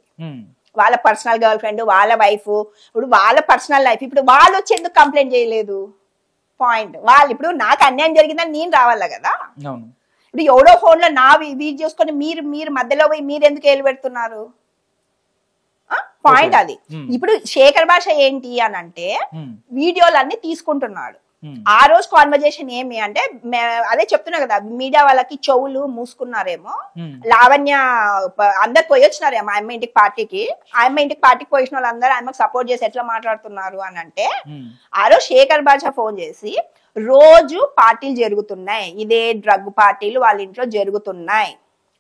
వాళ్ళ పర్సనల్ గర్ల్ ఫ్రెండ్, వాళ్ళ వైఫ్, ఇప్పుడు వాళ్ళ పర్సనల్ లైఫ్, ఇప్పుడు వాళ్ళు వచ్చి ఎందుకు కంప్లైంట్ చేయలేదు పాయింట్. వాళ్ళు ఇప్పుడు నాకు అన్యాయం జరిగిందని నేను రావాలా కదా. ఇప్పుడు ఎవడో ఫోన్ లో నా వీడి చూసుకొని మీరు మధ్యలో పోయి మీరు ఎందుకు ఏలు పెడుతున్నారు పాయింట్. అది ఇప్పుడు శేఖర్ భాష ఏంటి అని అంటే వీడియోలన్నీ తీసుకుంటున్నాడు. ఆ రోజు కాన్వర్జేషన్ ఏమి అంటే అదే చెప్తున్నా కదా, మీడియా వాళ్ళకి చెవులు మూసుకున్నారేమో, లావణ్య అందరు పోయి వచ్చినారేమో ఆయమ్మ ఇంటికి పార్టీకి, ఆయమ్మ ఇంటికి పార్టీకి పోయిన వాళ్ళందరూ ఆయమ్మకి సపోర్ట్ చేసి ఎట్లా మాట్లాడుతున్నారు అని అంటే ఆ రోజు శేఖర్ బాషా ఫోన్ చేసి రోజు పార్టీలు జరుగుతున్నాయి, ఇదే డ్రగ్ పార్టీలు వాళ్ళ ఇంట్లో జరుగుతున్నాయి,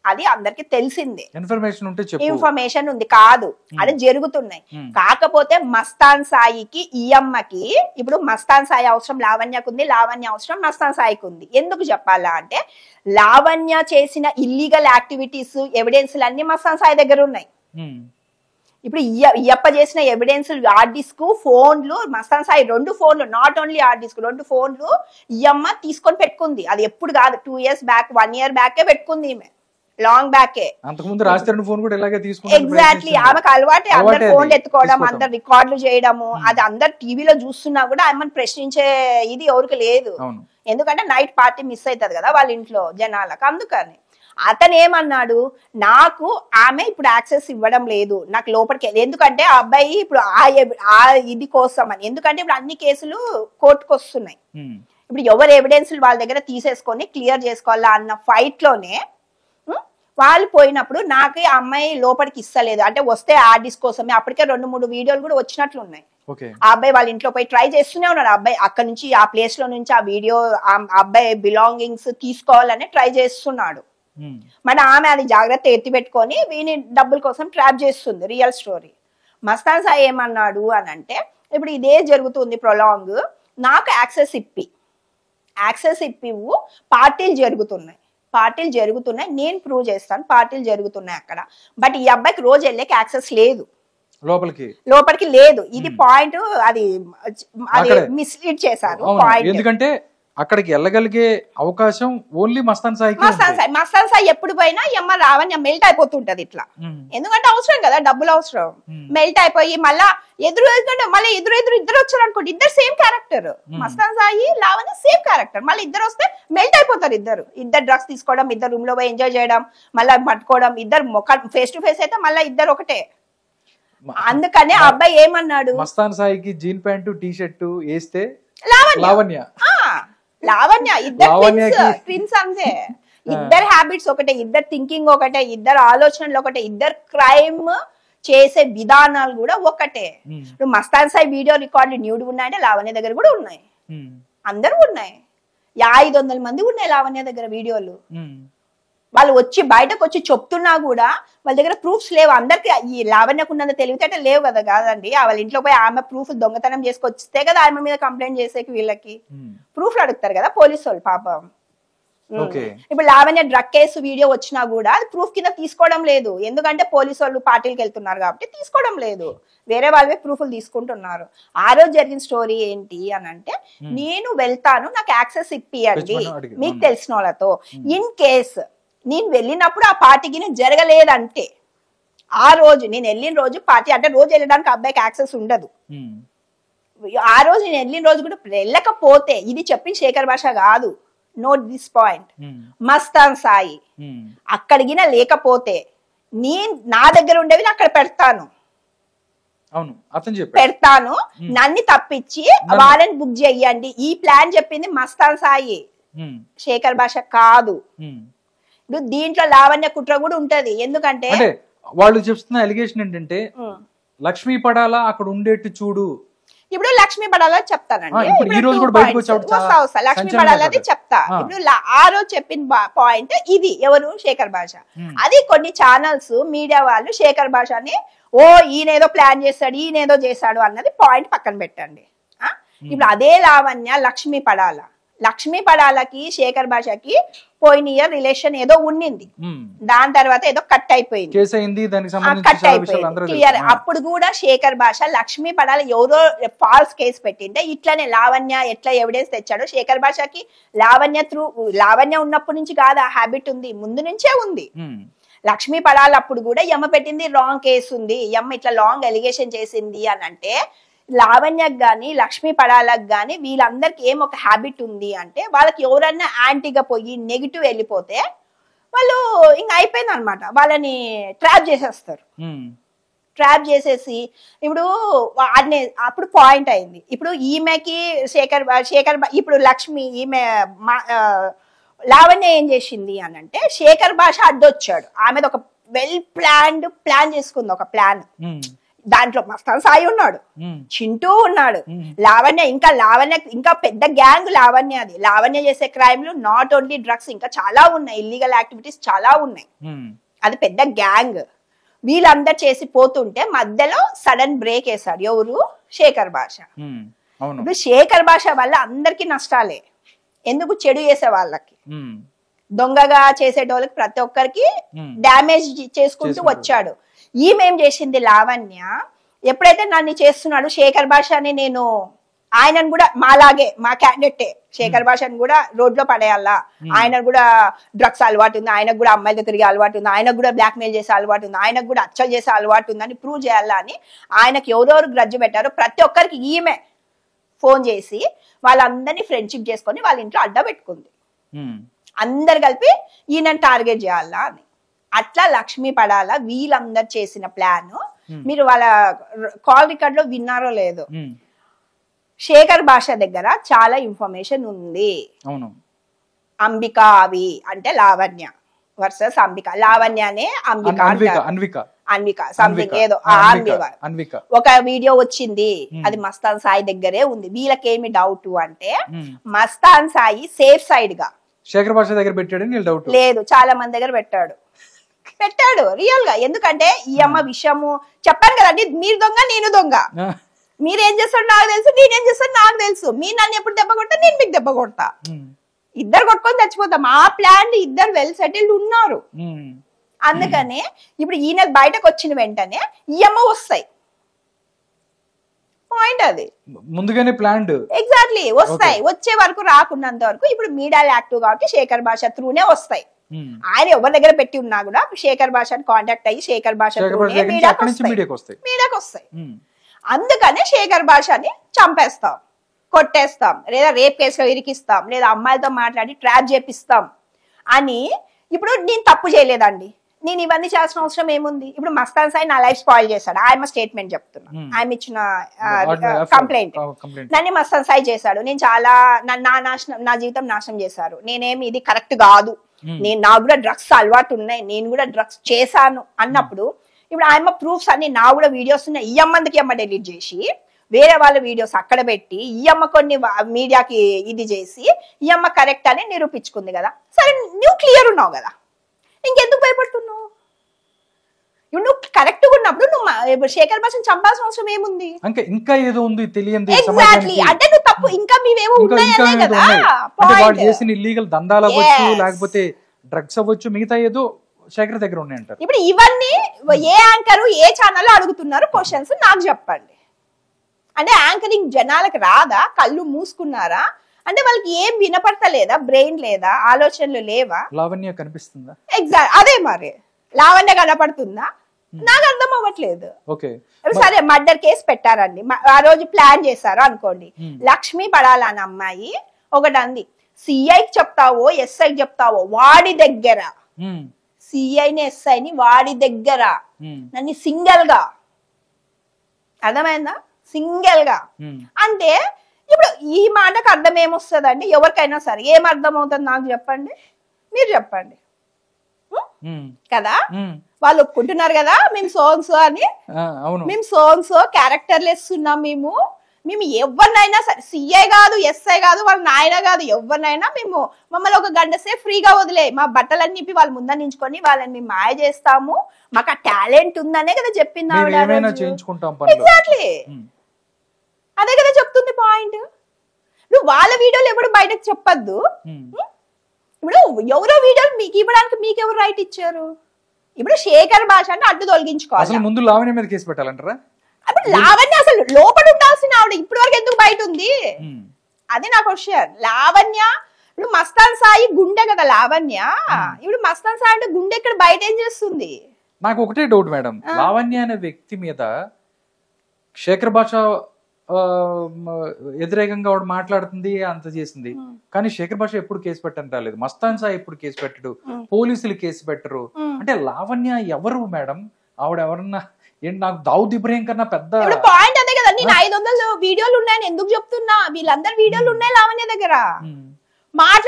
అది అందరికి తెలిసిందే, ఇన్ఫర్మేషన్ ఉంది కాదు, అది జరుగుతున్నాయి. కాకపోతే మస్తాన్ సాయికి ఈ అమ్మకి ఇప్పుడు మస్తాన్ సాయి అవసరం లావణ్యకు ఉంది, లావణ్య అవసరం మస్తాన్ సాయికి ఉంది. ఎందుకు చెప్పాలా అంటే లావణ్య చేసిన ఇల్లీగల్ యాక్టివిటీస్ ఎవిడెన్స్లు అన్ని మస్తాన్ సాయి దగ్గర ఉన్నాయి. ఇప్పుడు ఇయ్యప్ప చేసిన ఎవిడెన్స్ హార్డ్ డిస్క్, ఫోన్లు, మస్తాన్ సాయి 2 ఫోన్లు, నాట్ ఓన్లీ హార్డ్ డిస్క్ 2 ఫోన్లు ఇయ్యమ్మ తీసుకొని పెట్టుకుంది. అది ఎప్పుడు కాదు, 2 years బ్యాక్ 1 year బ్యాకే పెట్టుకుంది ఈమె, లాంగ్ బ్యాకే. ఎగ్జాక్ట్లీ ఆమెకు అలవాటే అందరు ఫోన్లు ఎత్తుకోవడం, అందరు రికార్డులు చేయడము, అది అందరు టీవీలో చూస్తున్నా కూడా ఆమెను ప్రశ్నించే ఇది ఎవరికి లేదు. ఎందుకంటే నైట్ పార్టీ మిస్ అవుతుంది కదా వాళ్ళ ఇంట్లో జనాలకు. అందుకని అతను ఏమన్నాడు, నాకు ఆమె ఇప్పుడు యాక్సెస్ ఇవ్వడం లేదు నాకు లోపలికి, ఎందుకంటే ఆ అబ్బాయి ఇప్పుడు ఆ ఇది కోసం అని, ఎందుకంటే ఇప్పుడు అన్ని కేసులు కోర్టుకు వస్తున్నాయి, ఇప్పుడు ఎవరు ఎవిడెన్స్ వాళ్ళ దగ్గర తీసేసుకొని క్లియర్ చేసుకోవాలా అన్న ఫైట్ లోనే వాళ్ళు పోయినప్పుడు నాకు ఆ అమ్మాయి లోపలికి ఇస్తలేదు అంటే వస్తే ఆర్డిస్ కోసమే. అప్పటికే 2-3 వీడియోలు కూడా వచ్చినట్లు ఉన్నాయి. ఆ అబ్బాయి వాళ్ళ ఇంట్లో పోయి ట్రై చేస్తూనే ఉన్నాడు. ఆ అబ్బాయి అక్కడ నుంచి ఆ ప్లేస్ లో నుంచి ఆ వీడియో ఆ అబ్బాయి బిలాంగింగ్స్ తీసుకోవాలని ట్రై చేస్తున్నాడు. మరి ఆమె అది జాగ్రత్త ఎత్తి పెట్టుకొని వీని డబ్బుల కోసం ట్రాప్ చేస్తుంది. Real story. మస్తాన్ సాయి ఏమన్నాడు అని అంటే ఇప్పుడు ఇదే జరుగుతుంది ప్రొలాంగ్, నాకు యాక్సెస్ ఇప్పివు, పార్టీలు జరుగుతున్నాయి నేను ప్రూవ్ చేస్తాను, పార్టీలు జరుగుతున్నాయి అక్కడ. బట్ ఈ అబ్బాయికి రోజు వెళ్ళేకి యాక్సెస్ లేదు, లోపలికి లేదు. ఇది పాయింట్, అది మిస్లీడ్ చేశారు పాయింట్. ఎందుకంటే అక్కడికి వెళ్ళగలిగే అవకాశం ఓన్లీ మస్తాన్ సాయి. మస్తాన్ సాయి ఎప్పుడు పోయినా ఎమ్మ రావని మెల్ట్ అయిపోతుంటది ఇట్లా, ఎందుకంటే అవసరం కదా, డబ్బులు అవసరం. మెల్ట్ అయిపోయి మళ్ళా ఎదురు ఇద్దరు వచ్చారు అనుకోండి, ఇద్దరు same character, Mastan Sai Lavanya same character, మళ్ళీ ఇద్దరు వస్తే మెల్ట్ అయిపోతారు. ఇద్దరు డ్రగ్స్ తీసుకోవడం, ఇద్దరు రూమ్ లో పోయి ఎంజాయ్ చేయడం, మళ్ళీ పట్టుకోవడం, ఇద్దరు ఫేస్ టు ఫేస్ అయితే మళ్ళీ ఇద్దరు ఒకటే. అందుకనే ఆ అబ్బాయి ఏమన్నాడు, మస్తాన్ సాయికి జీన్ ప్యాంటు టీ షర్టు వేస్తే లావణ్య ఇద్దరు ట్విన్స్ అంతే, ఇద్దరు హ్యాబిట్స్ ఒకటే, ఇద్దరు థింకింగ్ ఒకటే, ఇద్దరు ఆలోచనలు ఒకటే, ఇద్దరు క్రైమ్ చేసే విధానాలు కూడా ఒకటే. ఇప్పుడు మస్తాన్ సాయి వీడియో రికార్డులు న్యూడ్ ఉన్నాయంటే లావణ్య దగ్గర కూడా ఉన్నాయి, అందరూ ఉన్నాయి. 500 మంది ఉన్నాయి లావణ్య దగ్గర వీడియోలు. వాళ్ళు వచ్చి బయటకు వచ్చి చెప్తున్నా కూడా వాళ్ళ దగ్గర ప్రూఫ్స్ లేవు. అందరికి ఈ లావణ్యకున్నంత తెలివితేట లేవు కదా. కాదండి, వాళ్ళ ఇంట్లో పోయి ఆమె ప్రూఫ్ దొంగతనం చేసుకొచ్చితే కదా ఆమె మీద కంప్లైంట్ చేసేకి వీళ్ళకి ప్రూఫ్లు అడుగుతారు కదా పోలీసు వాళ్ళు పాపం. ఇప్పుడు లావణ్య డ్రగ్ కేసు వీడియో వచ్చినా కూడా అది ప్రూఫ్ కింద తీసుకోవడం లేదు, ఎందుకంటే పోలీసు వాళ్ళు పార్టీలకు వెళ్తున్నారు కాబట్టి తీసుకోవడం లేదు, వేరే వాళ్ళవే ప్రూఫ్లు తీసుకుంటున్నారు. ఆ రోజు జరిగిన స్టోరీ ఏంటి అని అంటే నేను వెళ్తాను, నాకు యాక్సెస్ ఇప్పియండి మీకు తెలిసిన వాళ్ళతో, ఇన్ కేస్ నేను వెళ్ళినప్పుడు ఆ పార్టీకి నేను జరగలేదంటే, ఆ రోజు నేను వెళ్ళిన రోజు పార్టీ అంటే రోజు వెళ్ళడానికి అబ్బాయికి యాక్సెస్ ఉండదు, ఆ రోజు నేను వెళ్ళిన రోజు కూడా వెళ్ళకపోతే, ఇది చెప్పిన శేఖర్ భాష కాదు, note this point, Mastan Sai అక్కడికి లేకపోతే నా దగ్గర ఉండేవి అక్కడ పెడతాను, నన్ను తప్పించి వారెంట్ బుక్ చెయ్యండి, ఈ ప్లాన్ చెప్పింది మస్తాన్ సాయి, శేఖర్ భాష కాదు. దీంట్లో లావణ్య కుట్ర కూడా ఉంటది, ఎందుకంటే వాళ్ళు చెప్తున్న అలిగేషన్ ఏంటంటే లక్ష్మీ పడాలా అక్కడ ఉండేట్టు చూడు ఇప్పుడు లక్ష్మీ పడాల చెప్తానండి. ఇప్పుడు ఈ రోజు కూడా బయటకు వచ్చాడు లక్ష్మీ పడాలది చెప్తా. ఇప్పుడు ఆ రోజు చెప్పిన పాయింట్ ఇది. ఎవరు? శేఖర్ భాష. అది కొన్ని ఛానల్స్ మీడియా వాళ్ళు శేఖర్ భాషని ఓ ఈయనేదో ప్లాన్ చేస్తాడు, ఈయనేదో చేశాడు అన్నది పాయింట్ పక్కన పెట్టండి. ఇప్పుడు అదే లావణ్య లక్ష్మీ పడాలకి శేఖర్ భాషకి పోయిన ఇయర్ రిలేషన్ ఏదో ఉండింది. దాని తర్వాత ఏదో కట్ అయిపోయింది. క్లియర్. అప్పుడు కూడా శేఖర్ భాష లక్ష్మీ పడాల ఎవరో ఫాల్స్ కేసు పెట్టింటే ఇట్లానే లావణ్య ఎట్లా ఎవిడెన్స్ తెచ్చాడో శేఖర్ భాషకి లావణ్య ఉన్నప్పటి నుంచి కాదు ఆ హ్యాబిట్ ఉంది, ముందు నుంచే ఉంది. లక్ష్మీ పడాల అప్పుడు కూడా యమ్మ పెట్టింది రాంగ్ కేసు ఉంది, యమ్మ ఇట్లా లాంగ్ ఎలిగేషన్ చేసింది అని అంటే లావణ్యకు గాని లక్ష్మీ పడాలకు గాని వీళ్ళందరికి ఏం ఒక హ్యాబిట్ ఉంది అంటే వాళ్ళకి ఎవరన్నా యాంటీగా పోయి నెగిటివ్ వెళ్ళిపోతే వాళ్ళు ఇంకా అయిపోయింది అనమాట, వాళ్ళని ట్రాప్ చేసేస్తారు. ట్రాప్ చేసేసి ఇప్పుడు అప్పుడు పాయింట్ అయింది. ఇప్పుడు ఈమెకి శేఖర్ ఇప్పుడు లక్ష్మి ఈమె లావణ్య ఏం చేసింది అని అంటే శేఖర్ భాష అడ్డొచ్చాడు. ఆమెది ఒక ప్లాన్ చేసుకుంది, ఒక ప్లాన్. దాంట్లో మస్తాన్ సాయి ఉన్నాడు, చింటూ ఉన్నాడు, లావణ్య ఇంకా పెద్ద గ్యాంగ్ లావణ్యది. లావణ్య చేసే క్రైమ్లు నాట్ ఓన్లీ డ్రగ్స్, ఇంకా చాలా ఉన్నాయి, ఇల్లీగల్ యాక్టివిటీస్ చాలా ఉన్నాయి. అది పెద్ద గ్యాంగ్. వీళ్ళందరూ చేసి పోతుంటే మధ్యలో సడన్ బ్రేక్ వేశాడు. ఎవరు? శేఖర్ భాష. ఇప్పుడు శేఖర్ భాష వల్ల అందరికి నష్టాలే. ఎందుకు? చెడు చేసే వాళ్ళకి, దొంగగా చేసేటోళ్ళకి ప్రతి ఒక్కరికి డ్యామేజ్ చేసుకుంటూ వచ్చాడు. ఈమెం చేసింది లావణ్య, ఎప్పుడైతే నన్ను చేస్తున్నాడు శేఖర్ భాషని, నేను ఆయనను కూడా మాలాగే మా క్యాండిడేటే శేఖర్ భాషని కూడా రోడ్లో పడేయాలా, ఆయనకు కూడా డ్రగ్స్ అలవాటు ఉంది, ఆయనకు కూడా అమ్మాయిలతో తిరిగే అలవాటు ఉంది, ఆయనకు కూడా బ్లాక్ మెయిల్ చేసే అలవాటు ఉంది, ఆయనకు కూడా అచ్చలు చేసే అలవాటు ఉందని ప్రూవ్ చేయాలా అని ఆయనకు ఎవరెవరు గ్రడ్జ్ పెట్టారో ప్రతి ఒక్కరికి ఈమె ఫోన్ చేసి వాళ్ళందరినీ ఫ్రెండ్షిప్ చేసుకొని వాళ్ళ ఇంట్లో అడ్డ పెట్టుకుంది. అందరు కలిపి ఈయనని టార్గెట్ చేయాలా అని. అట్లా లక్ష్మీ పడాల వీళ్ళందరు చేసిన ప్లాన్. మీరు వాళ్ళ కాల్ రికార్డ్ లో విన్నారో లేదో, శేఖర్ భాష దగ్గర చాలా ఇన్ఫర్మేషన్ ఉంది. అంబిక అవి అంటే లావణ్య వర్సెస్ అంబిక. లావణ్యనే అన్విక సంథింగ్ ఏదో ఒక వీడియో వచ్చింది, అది మస్తాన్ సాయి దగ్గరే ఉంది. వీళ్ళకేమి డౌట్ అంటే మస్తాన్ సాయి సేఫ్ సైడ్ గా శేఖర్ భాష దగ్గర పెట్టాడు లేదు, చాలా మంది దగ్గర పెట్టాడు రియల్ గా. ఎందుకంటే ఈ అమ్మ విషయము చెప్పాను కదండి, మీరు దొంగ నేను దొంగ, మీరేం చేస్తాడు నాకు తెలుసు, నేనేం చేస్తాడు నాకు తెలుసు, మీరు నన్ను ఎప్పుడు దెబ్బ కొట్టా నేను మీకు దెబ్బ కొడతా, ఇద్దరు కొట్టుకొని చచ్చిపోతాం. ఆ ప్లాన్ ఇద్దరు వెల్ సెటిల్డ్ ఉన్నారు. అందుకనే ఇప్పుడు ఈయన బయటకు వచ్చిన వెంటనే ఈ అమ్మ వస్తాయి. పాయింట్ అది ముందుగానే ప్లాన్ ఎగ్జాక్ట్లీ వస్తాయి. వచ్చే వరకు రాకున్నంత వరకు ఇప్పుడు మీడియా యాక్టివ్ కాబట్టి శేఖర్ భాష త్రూనే వస్తాయి. ఆయన ఎవరి దగ్గర పెట్టి ఉన్నా కూడా శేఖర్ భాషని కాంటాక్ట్ అయ్యి శేఖర్ భాష మీడియాకి వస్తాయి. అందుకనే శేఖర్ భాషని చంపేస్తాం, కొట్టేస్తాం, లేదా రేప్ కేసులో ఇరికిస్తాం, లేదా అమ్మాయిలతో మాట్లాడి ట్రాప్ చేపిస్తాం అని. ఇప్పుడు నేను తప్పు చేయలేదండి, నేను ఇవన్నీ చేయాల్సిన అవసరం ఏముంది? ఇప్పుడు మస్తాన్ సాయి నా లైఫ్ స్పాయిల్ చేశాడు, ఆయన స్టేట్మెంట్ చెప్తున్నా, ఆయన ఇచ్చిన కంప్లైంట్. నన్ను మస్తాన్ సాయి చేశాడు, నేను చాలా నా జీవితం నాశనం చేశారు, నేనేమి ఇది కరెక్ట్ కాదు, నాకు కూడా డ్రగ్స్ అలవాటు ఉన్నాయి, నేను కూడా డ్రగ్స్ చేశాను అన్నప్పుడు ఇప్పుడు ఆయన ప్రూఫ్స్ అన్ని నా కూడా వీడియోస్ ఉన్నాయి. ఈ అమ్మందికి అమ్మ డెలీట్ చేసి వేరే వాళ్ళ వీడియోస్ అక్కడ పెట్టి ఈ అమ్మ కొన్ని మీడియాకి ఇది చేసి ఈ అమ్మ కరెక్ట్ అని నిరూపించుకుంది కదా. సరే నువ్వు క్లియర్ ఉన్నావు కదా, ఇంకెందుకు భయపడుతున్నావు? నువ్వు కరెక్ట్ గా ఉన్నప్పుడు నువ్వు శేఖర్ భాషను చంపాల్సిన అవసరం ఏముంది? ఇంకా ఏదో ఉంది తెలియదు. ఎగ్జాక్ట్లీ, అంటే నువ్వు తప్పు ఇంకా మీవేమో ఉన్నాయనే కదా. ఇల్లీగల్ దందాలు అవ్వచ్చు, లేకపోతే డ్రగ్స్ అవ్వచ్చు, మిగతా ఏదో శేఖర్ దగ్గర ఉన్నాయంటారు. ఇప్పుడు ఇవన్నీ ఏ యాంకర్ ఏ ఛానల్ అడుగుతున్నారు క్వశ్చన్స్ నాకు చెప్పండి. అంటే యాంకరింగ్ జనాలకు రాదా? కళ్ళు మూసుకున్నారా? అంటే వాళ్ళకి ఏం వినపడతలేదా? బ్రెయిన్ లేదా? ఆలోచనలు లేవా? లావణ్య కనిపిస్తుందా? ఎగ్జాక్ట్ అదే మరి. లావణ్య కనపడుతుందా? నాకు అర్థం అవ్వట్లేదు. సరే మర్డర్ కేసు పెట్టారండి, ఆ రోజు ప్లాన్ చేశారు అనుకోండి. లక్ష్మీ పడాలని అమ్మాయి ఒకటి అంది, సిఐకి చెప్తావో ఎస్ఐకి చెప్తావో వాడి దగ్గర, సిఐని ఎస్ఐని వాడి దగ్గర నన్ను సింగిల్ గా, అర్థమైందా? సింగిల్ గా అంటే ఇప్పుడు ఈ మాటకు అర్థం ఏమొస్తుందండి? ఎవరికైనా సరే ఏం అర్థం అవుతుంది నాకు చెప్పండి, మీరు చెప్పండి కదా. వాళ్ళు ఒప్పుకుంటున్నారు కదా మేము సోన్సో అని, మేము సోన్సో క్యారెక్టర్ లెస్ ఉన్నాం, మేము మేము ఎవరినైనా సరే, సిఐ కాదు, ఎస్ఐ కాదు, వాళ్ళ నాయన కాదు, ఎవరినైనా మేము మమ్మల్ని ఒక గంట సేపు ఫ్రీగా వదిలే, మా బట్టలన్నీ నింపి వాళ్ళ ముందర నించుకొని వాళ్ళని మేము మాయ చేస్తాము, మాకు ఆ టాలెంట్ ఉందనే కదా చెప్పింది ఆవిడ. ఎగ్జాక్ట్లీ అదే కదా చెప్తుంది పాయింట్. నువ్వు వాళ్ళ వీడియోలు ఎప్పుడు బయటకు చెప్పద్దు. ఇప్పుడు ఎవరో వీడియోలు మీకు ఇవ్వడానికి మీకు ఎవరు రైట్ ఇచ్చారు? ఇప్పుడు శేఖర్ భాష అంటే అడ్డు తొలగించుకోవాలి. ముందు లావణ్య మీద కేసు పెట్టాలంటారా? అప్పుడు లావణ్య అసలు లోపల ఉండాల్సిన ఆవిడ ఇప్పటి వరకు ఎందుకు బయట ఉంది? అది నా క్వశ్చన్. లావణ్య ఇప్పుడు మస్తాన్ సాయి గుండె కదా లావణ్య. ఇప్పుడు మస్తాన్ సాయి అంటే గుండె ఇక్కడ బయట ఏం చేస్తుంది? నాకు ఒకటే డౌట్ మేడం, లావణ్య అనే వ్యక్తి మీద శేఖర్ భాష వ్యతిరేకంగా ఆవిడ మాట్లాడుతుంది, అంత చేసింది, కానీ శేఖర్ భాష ఎప్పుడు కేసు పెట్టని రాలేదు, మస్తాన్ సాయి ఎప్పుడు కేసు పెట్టడు, పోలీసులు కేసు పెట్టరు. అంటే లావణ్య ఎవరు మేడం? ఆవిడ ఎవరన్నా ఏంటి? నాకు దావుద్ ఇబ్రహీం కన్నా పెద్ద పాయింట్ అదే కదా. నేను 500 వీడియోలు ఉన్నాయని ఎందుకు చెప్తున్నా? వీళ్ళందరి వీడియోలు ఉన్నాయి లావణ్య దగ్గర.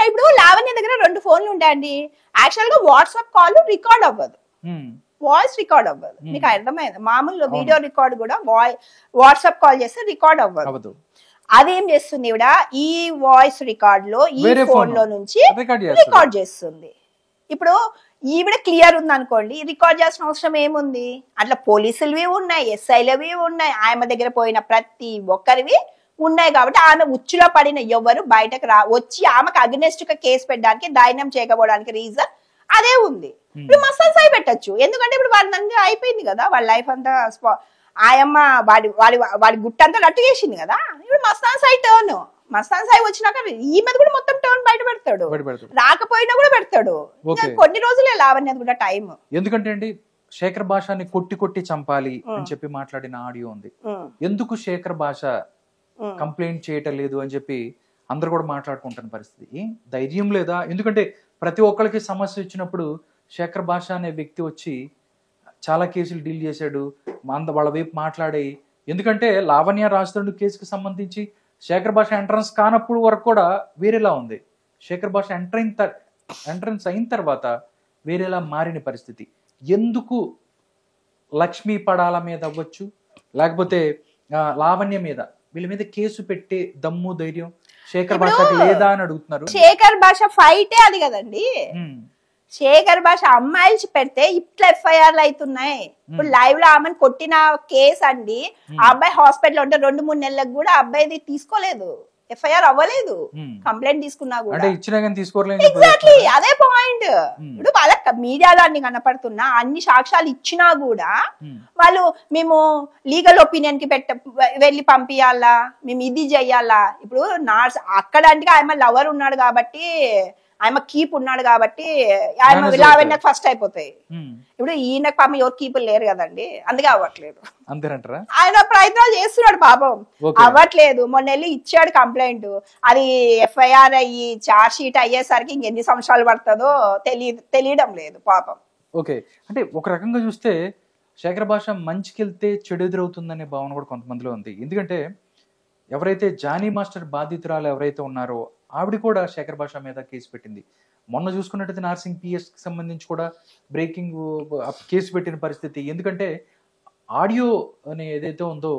ఇప్పుడు లావణ్య దగ్గర 2 ఫోన్లు ఉంటాయండి. యాక్చువల్ గా వాట్సాప్ కాల్ రికార్డ్ అవ్వదు, వాయిస్ రికార్డ్ అవ్వదు. మీకు అర్థమైంది? మామూలు వీడియో రికార్డ్ కూడా వాట్సాప్ కాల్ చేస్తే రికార్డ్ అవ్వదు. అదేం చేస్తుంది ఇవిడ? ఈ వాయిస్ రికార్డ్ లో ఈ ఫోన్ లో నుంచి రికార్డ్ చేస్తుంది. ఇప్పుడు ఈవిడ క్లియర్ ఉంది అనుకోండి, రికార్డ్ చేసిన అవసరం ఏముంది? అట్లా పోలీసులవి ఉన్నాయి, ఎస్ఐలవి ఉన్నాయి, ఆమె దగ్గర పోయిన ప్రతి ఒక్కరివి ఉన్నాయి. కాబట్టి ఆమె ఉచ్చులో పడిన ఎవరు బయటకు వచ్చి ఆమెకు అగెనెస్ట్ గా కేసు పెట్టడానికి, దైన్యం చేయకపోవడానికి రీజన్ అదే ఉంది. ఇప్పుడు మస్తాన్ సాయి పెట్టచ్చు, ఎందుకంటే ఇప్పుడు వాళ్ళ అయిపోయింది కదా, వాళ్ళ లైఫ్ అంతా ఆయమ్మ వాడి గుట్టంతా రట్టు చేసింది కదా. ఇప్పుడు మస్తాన్ సాయి టర్న్, మస్తాన్ సాయి వచ్చినాక ఈ మీద కూడా మొత్తం టర్న్ బయట పెడతాడు, రాకపోయినా కూడా పెడతాడు. కొన్ని రోజులే లావణ్య కూడా టైం. ఎందుకంటే అండి శేఖర్ భాషని కొట్టి చంపాలి అని చెప్పి మాట్లాడిన ఆడియో ఉంది. ఎందుకు శేఖర్ భాష కంప్లైంట్ చేయటం లేదు అని చెప్పి అందరు కూడా మాట్లాడుకుంటున్న పరిస్థితి. ధైర్యం లేదా? ఎందుకంటే ప్రతి ఒక్కరికి సమస్య వచ్చినప్పుడు శేఖర్ భాష అనే వ్యక్తి వచ్చి చాలా కేసులు డీల్ చేశాడు, వాళ్ళ వైపు మాట్లాడి. ఎందుకంటే లావణ్య రాజధాని కేసుకి సంబంధించి శేఖర్ భాష ఎంట్రన్స్ కానప్పుడు వరకు కూడా వేరేలా ఉంది, శేఖర్ భాష ఎంట్రన్స్ అయిన తర్వాత వేరేలా మారిన పరిస్థితి. ఎందుకు లక్ష్మీ పడాల మీద అవ్వచ్చు, లేకపోతే లావణ్య మీద, వీళ్ళ మీద కేసు పెట్టే దమ్ము ధైర్యం శేఖర్ భాషకి లేదా అని అడుగుతున్నారు. శేఖర్ భాష ఫైటే అది కదండి. శేఖర్ భాష అమ్మాయిలు పెడితే ఇట్లా ఎఫ్ఐఆర్లు అవుతున్నాయి. ఇప్పుడు లైవ్ లో ఆమెను కొట్టిన కేసు అండి, ఆ అబ్బాయి హాస్పిటల్ ఉంటే 2-3 నెలలకు కూడా అబ్బాయి తీసుకోలేదు, ఎఫ్ఐఆర్ అవ్వలేదు, కంప్లైంట్ తీసుకున్నా కూడా. ఎగ్జాక్ట్లీ అదే పాయింట్. ఇప్పుడు వాళ్ళ మీడియాలో అన్ని కనపడుతున్నా, అన్ని సాక్ష్యాలు ఇచ్చినా కూడా వాళ్ళు మేము లీగల్ ఒపీనియన్ కి వెళ్ళి పంపించాలా, మేము ఇది చెయ్యాలా. ఇప్పుడు అక్కడ అంటే ఆయన లవర్ ఉన్నాడు కాబట్టి, ఆయన కీప్ ఉన్నాడు కాబట్టి ఆయన లావణ్యకు ఫస్ట్ అయిపోతాయి. ఇప్పుడు ఈయనకు పాపం ఎవరు కీపులు లేరు కదండి, అందుకే అవ్వట్లేదు. ఆయన ప్రయత్నాలు చేస్తున్నాడు పాపం, అవ్వట్లేదు. మొన్న వెళ్ళి ఇచ్చాడు కంప్లైంట్, అది ఎఫ్ఐఆర్ అయ్యి చార్జ్ షీట్ అయ్యేసరికి ఇంకెన్ని సంవత్సరాలు పడుతుందో తెలియడం లేదు పాపం. ఓకే, అంటే ఒక రకంగా చూస్తే శేఖర్ భాష మంచికెళ్తే చెడు ఎదురవుతుందనే భావన కూడా కొంతమందిలో ఉంది. ఎందుకంటే ఎవరైతే జానీ మాస్టర్ బాధితురాలు ఎవరైతే ఉన్నారో ఆవిడ కూడా శేఖర్ భాష మీద కేసు పెట్టింది. మొన్న చూసుకున్నట్టయితే నార్సింగ్ పిఎస్ కి సంబంధించి కూడా బ్రేకింగ్ కేసు పెట్టిన పరిస్థితి. ఎందుకంటే ఆడియో అని ఏదైతే ఉందో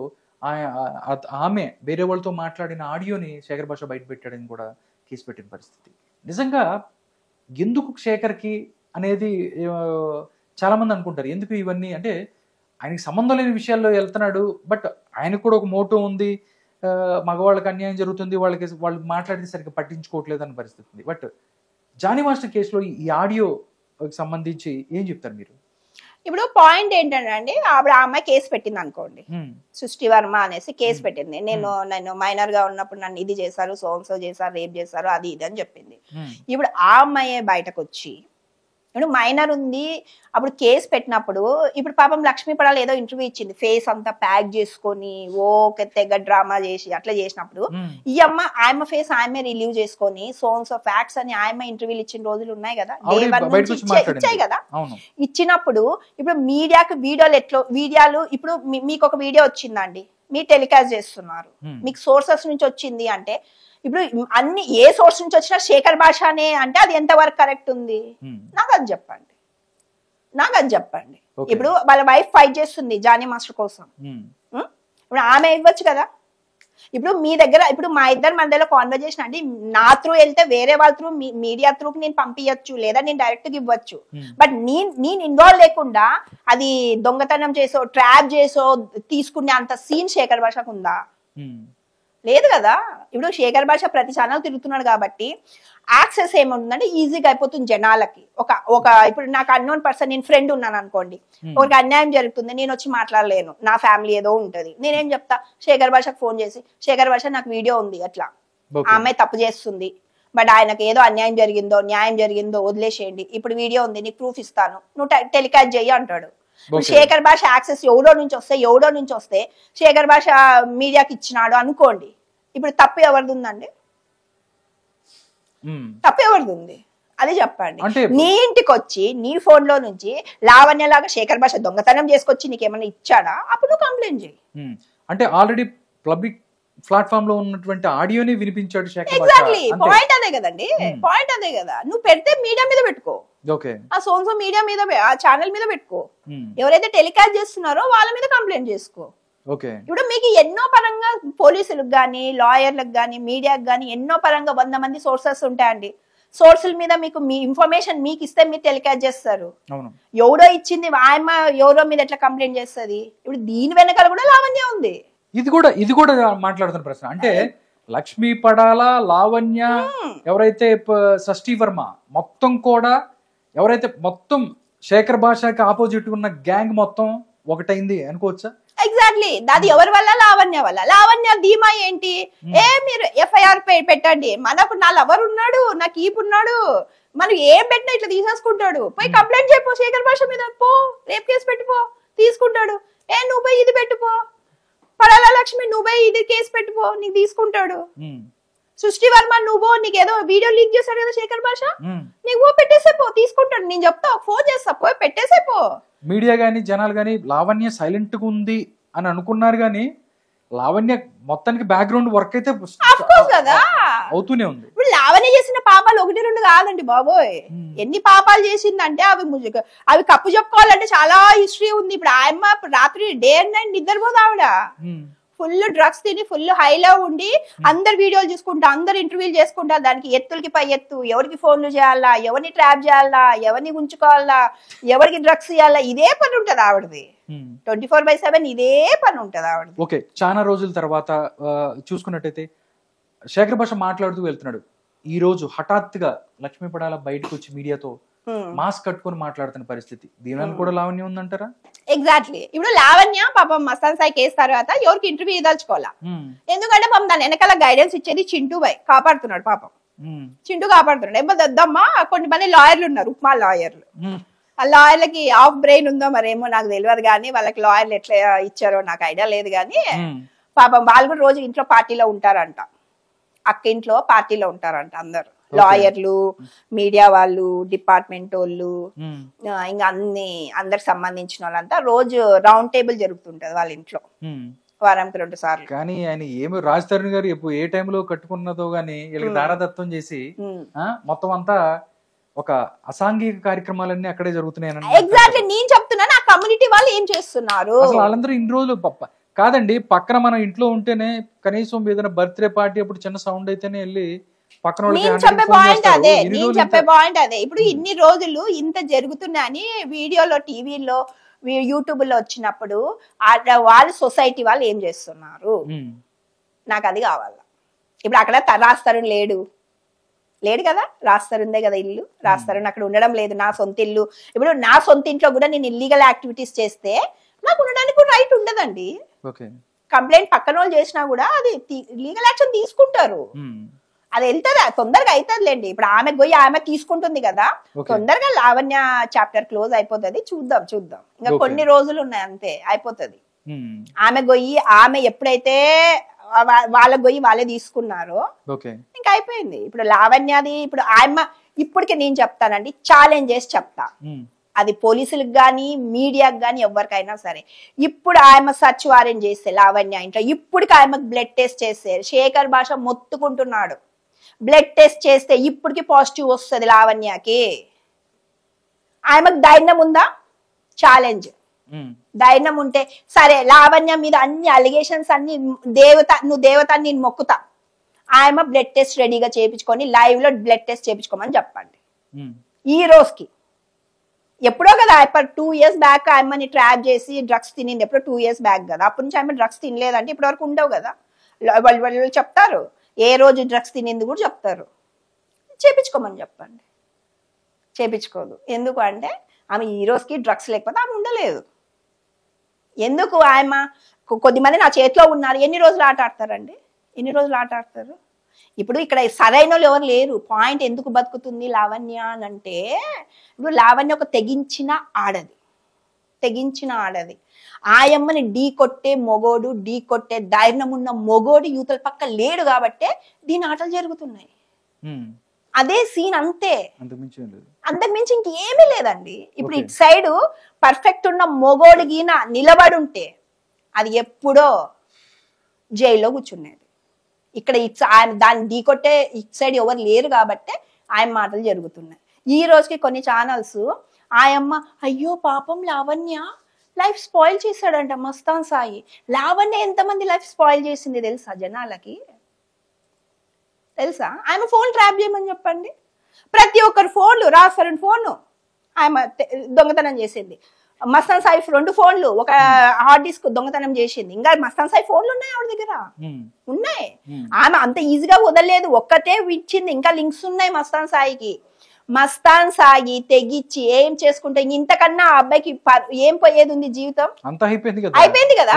ఆమె వేరే వాళ్ళతో మాట్లాడిన ఆడియోని శేఖర్ భాష బయట పెట్టాడని కూడా కేసు పెట్టిన పరిస్థితి. నిజంగా ఎందుకు శేఖర్కి అనేది చాలా మంది అనుకుంటారు. ఎందుకు ఇవన్నీ అంటే ఆయనకి సంబంధం లేని విషయాల్లో వెళ్తున్నాడు, బట్ ఆయనకు కూడా ఒక మోటో ఉంది, మగవాళ్ళకి అన్యాయం జరుగుతుంది, వాళ్ళు మాట్లాడితే సరిగ్గా పట్టించుకోవట్లేదు అన్న పరిస్థితి ఉంది. బట్ జానీ మాస్టర్ కేసులో ఈ ఆడియోకి సంబంధించి ఏం చెప్తారు మీరు? ఇప్పుడు పాయింట్ ఏంటంటే అండి, ఆవిడ ఆ అమ్మాయి కేసు పెట్టింది అనుకోండి, సృష్టి వర్మ అనేసి కేసు పెట్టింది. నేను మైనర్ గా ఉన్నప్పుడు నన్ను ఇది చేశారు, సోన్సో చేశారు, రేప్ చేశారు, అది ఇది అని చెప్పింది. ఇప్పుడు ఆ అమ్మాయే బయటకు వచ్చి ఇప్పుడు మైనర్ ఉంది అప్పుడు కేసు పెట్టినప్పుడు, ఇప్పుడు పాపం లక్ష్మీ పడాలి ఏదో ఇంటర్వ్యూ ఇచ్చింది, ఫేస్ అంతా ప్యాక్ చేసుకొని తెగ డ్రామా చేసి అట్లా చేసినప్పుడు ఈ ఆయమ్మ ఫేస్ ఆయమే రిలీవ్ చేసుకొని సోన్సో ఫ్యాక్ట్స్ అని ఆయమ్మ ఇంటర్వ్యూలు ఇచ్చిన రోజులు ఉన్నాయి కదా, ఇచ్చాయి కదా. ఇచ్చినప్పుడు ఇప్పుడు మీడియాకి వీడియోలు ఇప్పుడు మీకు ఒక వీడియో వచ్చిందండి, మీరు టెలికాస్ట్ చేస్తున్నారు, మీకు సోర్సెస్ నుంచి వచ్చింది అంటే, ఇప్పుడు అన్ని ఏ సోర్స్ నుంచి వచ్చినా శేఖర్ భాషనే అంటే అది ఎంత వరకు కరెక్ట్ ఉంది? నాకు అది చెప్పండి. ఇప్పుడు వాళ్ళ వైఫ్ ఫైట్ చేస్తుంది జానీ మాస్టర్ కోసం, ఇప్పుడు ఆమె ఇవ్వచ్చు కదా. ఇప్పుడు మీ దగ్గర ఇప్పుడు మా ఇద్దరి మధ్యలో కాన్వర్జేషన్ అంటే నా త్రూ వెళ్తే వేరే వాళ్ళ త్రూ మీడియా త్రూకి నేను పంపించచ్చు లేదా నేను డైరెక్ట్ గా ఇవ్వచ్చు. బట్ నేను ఇన్వాల్వ్ లేకుండా అది దొంగతనం చేసో ట్రాప్ చేసో తీసుకునే అంత సీన్ శేఖర్ భాషకు ఉందా? లేదు కదా. ఇప్పుడు శేఖర్ భాష ప్రతి ఛానల్ తిరుగుతున్నాడు కాబట్టి యాక్సెస్ ఏముంటుందంటే ఈజీగా అయిపోతుంది జనాలకి. ఒక ఇప్పుడు నాకు అన్నోన్ పర్సన్, నేను ఫ్రెండ్ ఉన్నాను అనుకోండి, ఒకరికి అన్యాయం జరుగుతుంది, నేను వచ్చి మాట్లాడలేను, నా ఫ్యామిలీ ఏదో ఉంటది, నేనేం చెప్తా, శేఖర్ భాషకు ఫోన్ చేసి, శేఖర్ భాష నాకు వీడియో ఉంది, అట్లా ఆ అమ్మాయి తప్పు చేస్తుంది, బట్ ఆయనకు ఏదో అన్యాయం జరిగిందో న్యాయం జరిగిందో వదిలేసేయండి, ఇప్పుడు వీడియో ఉంది, నీకు ప్రూఫ్ ఇస్తాను, నువ్వు టెలికాస్ట్ చెయ్యి అంటాడు. శేఖర్ భాష యాక్సెస్ ఎవడో నుంచి వస్తే శేఖర్ భాష మీడియాకి ఇచ్చినాడు అనుకోండి, ఇప్పుడు తప్పు ఎవరిది ఉందండి? తప్పు ఎవరిది ఉంది? అది చెప్పండి. నీ ఇంటికి వచ్చి నీ ఫోన్ లో నుంచి లావణ్య లాగా శేఖర్ భాష దొంగతనం చేసుకొచ్చి నీకేమన్నా ఇచ్చాడా? అప్పుడు నువ్వు కంప్లైంట్ చేయి. అంటే ఆల్రెడీ పబ్లిక్ ప్లాట్ఫామ్ లో ఉన్నటువంటి ఆడియోని వినిపించాడు శేఖర్ భాష. ఎగ్జాక్ట్లీ పాయింట్ అదే కదండి, పాయింట్ అదే కదా. నువ్వు పెడితే మీడియా మీద పెట్టుకో, ఆ సోన్సో మీడియా మీద, ఆ ఛానల్ మీద పెట్టుకో, ఎవరైతే టెలికాస్ట్ చేస్తున్నారో వాళ్ళ మీద కంప్లైంట్ చేసుకో. ఇప్పుడు మీకు ఎన్నో పరంగా పోలీసులకు గానీ లాయర్లకు గానీ మీడియాకి గానీ ఎన్నో పరంగా 100 మంది సోర్సెస్ ఉంటాయండి. సోర్సుల మీద మీకు మీ ఇన్ఫర్మేషన్ మీకు ఇస్తే మీరు టెలికాస్ట్ చేస్తారు. ఎవడో ఇచ్చింది ఆయమ్మ ఎవరో మీద ఎట్లా కంప్లైంట్ చేస్తుంది? ఇప్పుడు దీని వెనకాల కూడా లావణ్య ఉంది. ఇది కూడా మాట్లాడుతున్న ప్రశ్న. అంటే లక్ష్మీ పడాల, లావణ్య, ఎవరైతే షష్ఠీ వర్మ మొత్తం కూడా ఎవరైతే మొత్తం శేఖర్ భాషకి ఆపోజిట్ ఉన్న గ్యాంగ్ మొత్తం ఒకటైంది అనుకోవచ్చా? ఎగ్జాక్ట్లీ. అది ఎవరి వల్ల? లావణ్య వల్ల. లావణ్య ధీమా ఏంటి? మీరు ఎఫ్ఐఆర్ పెట్టండి, మనకు నా లవర్ ఉన్నాడు, నా కీప్ ఉన్నాడు, మనం ఏం పెట్టినా ఇట్లా తీసేసుకుంటాడు, పోయి కంప్లైంట్ చెప్పు శేఖర్ భాష మీద, పో రేప్ కేసు పెట్టుకో, తీసుకుంటాడు. నువ్వు పోయి ఇది పెట్టుకో, పడాల లక్ష్మి నువ్వు పోయి ఇది కేసు పెట్టుకో, నీకు తీసుకుంటాడు. సృష్టి వర్మ నువ్వు నీకేదో వీడియో లీక్ చేశాడు కదా శేఖర్ భాష, నీకు పెట్టేసే పో, తీసుకుంటాడు. నేను చెప్తా, ఫోన్ చేస్తా, పోయి పెట్టేసే పో. మీడియా గానీ జనాలు గానీ లావణ్య సైలెంట్ గా ఉంది అని అనుకున్నారు గానీ లావణ్య మొత్తానికి బ్యాక్గ్రౌండ్ వర్క్ అయితే కదా అవుతూనే ఉంది. ఇప్పుడు లావణ్య చేసిన పాపాలు 1-2 కాదండి బాబోయ్, ఎన్ని పాపాలు చేసిందంటే అవి కప్పు చెప్పుకోవాలంటే చాలా హిస్టరీ ఉంది. ఇప్పుడు ఆయమ్మ రాత్రి డే అండ్ నైట్ నిద్రపోదు, ఆవిడ ఫుల్ డ్రగ్స్ తిని ఫుల్ హైలో ఉండి అందరు వీడియోలు చూసుకుంటా, అందరు ఇంటర్వ్యూలు చేసుకుంటా, దానికి ఎత్తులకి పై ఎత్తు, ఎవరికి ఫోన్లు చేయాలా, ఎవరిని ట్రాప్ చేయాలా, ఎవరిని ఉంచుకోవాలా, ఎవరికి డ్రగ్స్ ఇవ్వాలా, ఇదే పని ఉంటది ఆవిడది. 24/7 ఇదే పని ఉంటది ఆవిడ. ఓకే, చాలా రోజుల తర్వాత చూసుకున్నట్టయితే శేఖర్ భాష మాట్లాడుతూ వెళ్తున్నాడు. ఈ రోజు హఠాత్తుగా లక్ష్మీ పడాల బయటకు వచ్చి మీడియాతో మాస్క్ కట్టుకొని మాట్లాడుతున్న పరిస్థితి, దీనివల్ల కూడా లావణ్య ఉందంటారా? ఎగ్జాక్ట్లీ. ఇప్పుడు లావణ్య పాపం మస్తాన్ సాయి కేసు తర్వాత ఎవరికి ఇంటర్వ్యూ ఇదలుచుకోవాలా, ఎందుకంటే పాపం దాని వెనకాల గైడెన్స్ ఇచ్చేది చింటూ బాయ్ కాపాడుతున్నాడు. పాపం చింటూ కాపాడుతున్నాడు. ఏమో దద్దమ్మా కొన్ని మంది లాయర్లు ఉన్నారు, ఉప్మా లాయర్లు, ఆ లాయర్లకి ఆఫ్ బ్రెయిన్ ఉందో మరేమో నాకు తెలియదు కానీ వాళ్ళకి లాయర్లు ఎట్లా ఇచ్చారో నాకు ఐడియా లేదు కానీ పాపం వాళ్ళు కూడా రోజు ఇంట్లో పార్టీలో ఉంటారంట, అక్క ఇంట్లో పార్టీలో ఉంటారంట అందరు లాయర్లు, మీడియా వాళ్ళు, డిపార్ట్మెంట్ వాళ్ళు, ఇంకా అందరికి సంబంధించిన వాళ్ళంతా రోజు రౌండ్ టేబుల్ జరుగుతుంటది వాళ్ళ ఇంట్లో వారానికి 2 సార్లు. కానీ ఆయన ఏమో రాజ్ తరుణ్ గారు ఏ టైంలో కట్టుకున్నదో గానీ వీళ్ళకి దారాదత్తం చేసి మొత్తం అంతా ఒక అసాంఘిక కార్యక్రమాలన్నీ అక్కడే జరుగుతున్నాయి. ఎగ్జాక్ట్లీ, నేను చెప్తున్నాను ఆ కమ్యూనిటీ వాళ్ళు ఏం చేస్తున్నారు. అసలు వాళ్ళందరూ ఇన్ని రోజులు కాదండి, పక్కన మనం ఇంట్లో ఉంటేనే కనీసం ఏదైనా బర్త్డే పార్టీ అప్పుడు చిన్న సౌండ్ అయితేనే వెళ్ళి పక్కన. నేను చెప్పే పాయింట్ అదే. ఇప్పుడు ఇన్ని రోజులు ఇంత జరుగుతున్నాయని వీడియోలో, టీవీలో, యూట్యూబ్ లో వచ్చినప్పుడు వాళ్ళు సొసైటీ వాళ్ళు ఏం చేస్తున్నారు, నాకు అది కావాలా. ఇప్పుడు అక్కడ రాస్తారుని లేడు కదా, రాస్తారుందే కదా ఇల్లు, రాస్తారుని అక్కడ ఉండడం లేదు, నా సొంత ఇల్లు. ఇప్పుడు నా సొంత ఇంట్లో కూడా నేను ఇల్లీగల్ యాక్టివిటీస్ చేస్తే నాకు ఉండడానికి రైట్ ఉండదండి. కంప్లైంట్ పక్కన వాళ్ళు చేసినా కూడా అది లీగల్ యాక్షన్ తీసుకుంటారు, అది వెళ్తుంది, తొందరగా అవుతుందిలేండి. ఇప్పుడు ఆమె తీసుకుంటుంది కదా, తొందరగా లావణ్య చాప్టర్ క్లోజ్ అయిపోతుంది. చూద్దాం ఇంకా కొన్ని రోజులు ఉన్నాయి, అంతే అయిపోతుంది. ఆమె ఎప్పుడైతే వాళ్ళ గొయ్యి వాళ్ళే తీసుకున్నారో ఇంకా అయిపోయింది. ఇప్పుడు లావణ్యది ఇప్పుడు ఇప్పటికే నేను చెప్తానండి, ఛాలెంజ్ చేసి చెప్తా, అది పోలీసులకు గానీ మీడియాకి గానీ ఎవరికైనా సరే, ఇప్పుడు ఆమె సర్చ్ వారెంట్ చేస్తే లావణ్య ఇంట్లో ఇప్పటికి ఆమెకు బ్లడ్ టెస్ట్ చేస్తే శేఖర్ భాష మొత్తుకుంటున్నాడు, బ్లడ్ టెస్ట్ చేస్తే ఇప్పటికి పాజిటివ్ వస్తుంది లావణ్యకి. ఆమెకు ధైర్యం ఉందా? ఛాలెంజ్. ధైర్యం ఉంటే సరే లావణ్య మీద అన్ని అలిగేషన్స్ అన్ని నువ్వు దేవత నేను మొక్కుతా, ఆయమ బ్లడ్ టెస్ట్ రెడీగా చేయించుకొని లైవ్ లో బ్లడ్ టెస్ట్ చేయించుకోమని చెప్పండి. ఈ రోజుకి ఎప్పుడో కదా ఇప్పుడు 2 years బ్యాక్ ఆయమ్మని ట్రాప్ చేసి డ్రగ్స్ తినింది, ఎప్పుడో 2 years బ్యాక్ కదా, అప్పటి నుంచి ఆమె డ్రగ్స్ తినలేదంటే ఇప్పటి వరకు ఉండవు కదా. వాళ్ళు చెప్తారు ఏ రోజు డ్రగ్స్ తినింది కూడా చెప్తారు. చేపించుకోమని చెప్పండి. చేపించుకోదు. ఎందుకు అంటే ఆమె ఈ రోజుకి డ్రగ్స్ లేకపోతే ఆమె ఉండలేదు. ఎందుకు ఆయమ కొద్దిమంది నా చేతిలో ఉన్నారు, ఎన్ని రోజులు ఆట ఆడతారండి, ఎన్ని రోజులు ఆట ఆడతారు? ఇప్పుడు ఇక్కడ సరైన వాళ్ళు ఎవరు లేరు. పాయింట్ ఎందుకు బతుకుతుంది లావణ్య అని అంటే, ఇప్పుడు లావణ్య ఒక తెగించిన ఆడది. ఆయమ్మని ఢీ కొట్టే మొగోడు, ఢీ కొట్టే ధైర్యం ఉన్న మొగోడు యూతల పక్క లేడు కాబట్టే దీని ఆటలు జరుగుతున్నాయి. అదే సీన్ అంతే, అంతకుమించి ఇంకేమీ లేదండి. ఇప్పుడు ఇటు సైడ్ పర్ఫెక్ట్ ఉన్న మొగోడు గీన నిలబడుంటే అది ఎప్పుడో జైల్లో కూర్చునేది. ఇక్కడ ఆయన దాన్ని ఢీకొట్టే ఇటు సైడ్ ఎవరు లేరు కాబట్టే ఆయన మాటలు జరుగుతున్నాయి. ఈ రోజుకి కొన్ని ఛానల్స్ ఆయమ్మ అయ్యో పాపం లావణ్య లైఫ్ స్పాయిల్ చేశాడంట మస్తాన్ సాయి. లావణ్య ఎంతమంది లైఫ్ స్పాయిల్ చేసింది తెలుసా జనాలకి? తెలుసా? ఆయన ఫోన్ ట్రాప్ చేయమని చెప్పండి. ప్రతి ఒక్కరు ఫోన్లు రాఫరన్ ఫోన్ ఆయన దొంగతనం చేసింది. మస్తాన్ సాయి 2 ఫోన్లు, ఒక హార్డ్ డిస్క్ దొంగతనం చేసింది. ఇంకా మస్తాన్ సాయి ఫోన్లు ఉన్నాయి ఆవిడ దగ్గర, ఉన్నాయి. ఆమె అంత ఈజీగా వదలలేదు, ఒక్కటే ఇచ్చింది. ఇంకా లింక్స్ ఉన్నాయి మస్తాన్ సాయికి. మస్తాన్ సాయి తెగిచ్చి ఏం చేసుకుంటే ఇంతకన్నా ఆ అబ్బాయికి ఏం పోయేది ఉంది? జీవితం అయిపోయింది కదా.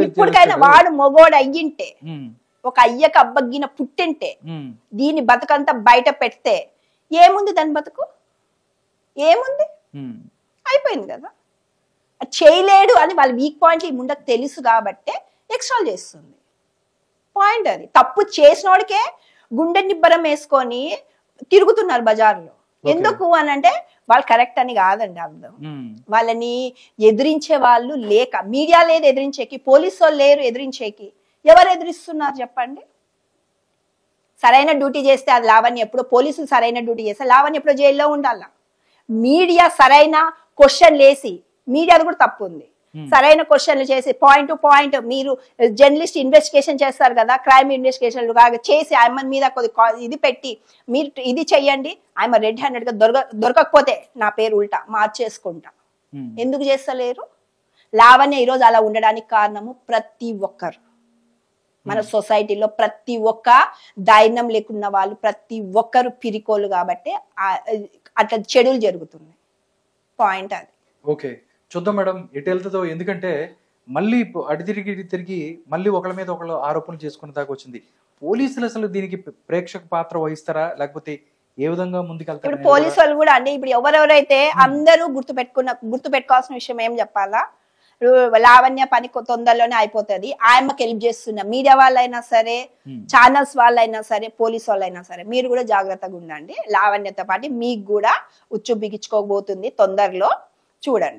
ఇప్పటికైనా వాడు మొగోడు అయ్యింటే, ఒక అయ్యకు అబ్బగిన పుట్టింటే, దీని బతుకంతా బయట పెడితే ఏముంది? దాని బతుకు ఏముంది? అయిపోయింది కదా. చేయలేడు అని వాళ్ళ వీక్ పాయింట్లు ఈ ముందకు తెలుసు కాబట్టే ఎక్స్ట్రా చేస్తుంది. పాయింట్ అది. తప్పు చేసినోడికే గుండె నిబ్బరం వేసుకొని తిరుగుతున్నారు బజార్లో. ఎందుకు అని అంటే వాళ్ళు కరెక్ట్ అని కాదండి అర్థం. వాళ్ళని ఎదిరించే వాళ్ళు లేక, మీడియా లేదు ఎదిరించేకి, పోలీసు వాళ్ళు లేరు ఎదిరించేకి. ఎవరు ఎదిరిస్తున్నారు చెప్పండి? సరైన డ్యూటీ చేస్తే అది లావణ్య ఎప్పుడో, పోలీసులు సరైన డ్యూటీ చేస్తే లావణ్య ఎప్పుడో జైల్లో ఉండాల. మీడియా సరైన క్వశ్చన్ లేసి, మీడియాది కూడా తప్పు ఉంది, సరైన క్వశ్చన్లు చేసి పాయింట్ టు పాయింట్, మీరు జర్నలిస్ట్ ఇన్వెస్టిగేషన్ చేస్తారు కదా, క్రైమ్ ఇన్వెస్టిగేషన్లు చేసి ఆయన మీద కొద్ది ఇది పెట్టి మీరు ఇది చెయ్యండి, ఆయన రెడ్ హ్యాండెడ్ గా దొరకకపోతే నా పేరు ఉల్టా మార్చేసుకుంటా. ఎందుకు చేస్తలేరు? లావణ్య ఈరోజు అలా ఉండడానికి కారణము ప్రతి ఒక్కరు మన సొసైటీలో, ప్రతి ఒక్క ధైర్యం లేకున్న వాళ్ళు ప్రతి ఒక్కరు పిరికోలు కాబట్టి అట్లా చెడులు జరుగుతున్నాయి. పాయింట్ అది. ఓకే, చూద్దాం మేడం ఎటు వెళ్తుందో. ఎందుకంటే మళ్ళీ అటు తిరిగి మళ్ళీ ఒకళ్ళ మీద ఒకళ్ళు ఆరోపణలు చేసుకునే దాకా వచ్చింది. పోలీసులు అసలు దీనికి ప్రేక్షక పాత్ర వహిస్తారా, లేకపోతే ఏ విధంగా ముందుకెళ్తారు? ఇప్పుడు పోలీసు వాళ్ళు కూడా అండి, ఇప్పుడు ఎవరెవరైతే అందరూ గుర్తుపెట్టుకోవాల్సిన విషయం ఏం చెప్పాలా, లావణ్య పని తొందరలోనే అయిపోతుంది. ఆయమ్మకి హెల్ప్ చేస్తున్న మీడియా వాళ్ళైనా సరే, ఛానల్స్ వాళ్ళైనా సరే, పోలీసు వాళ్ళైనా సరే, మీరు కూడా జాగ్రత్తగా ఉండండి. లావణ్యతో పాటు మీకు కూడా ఉచ్చు బిగించుకోబోతుంది తొందరలో, చూడండి.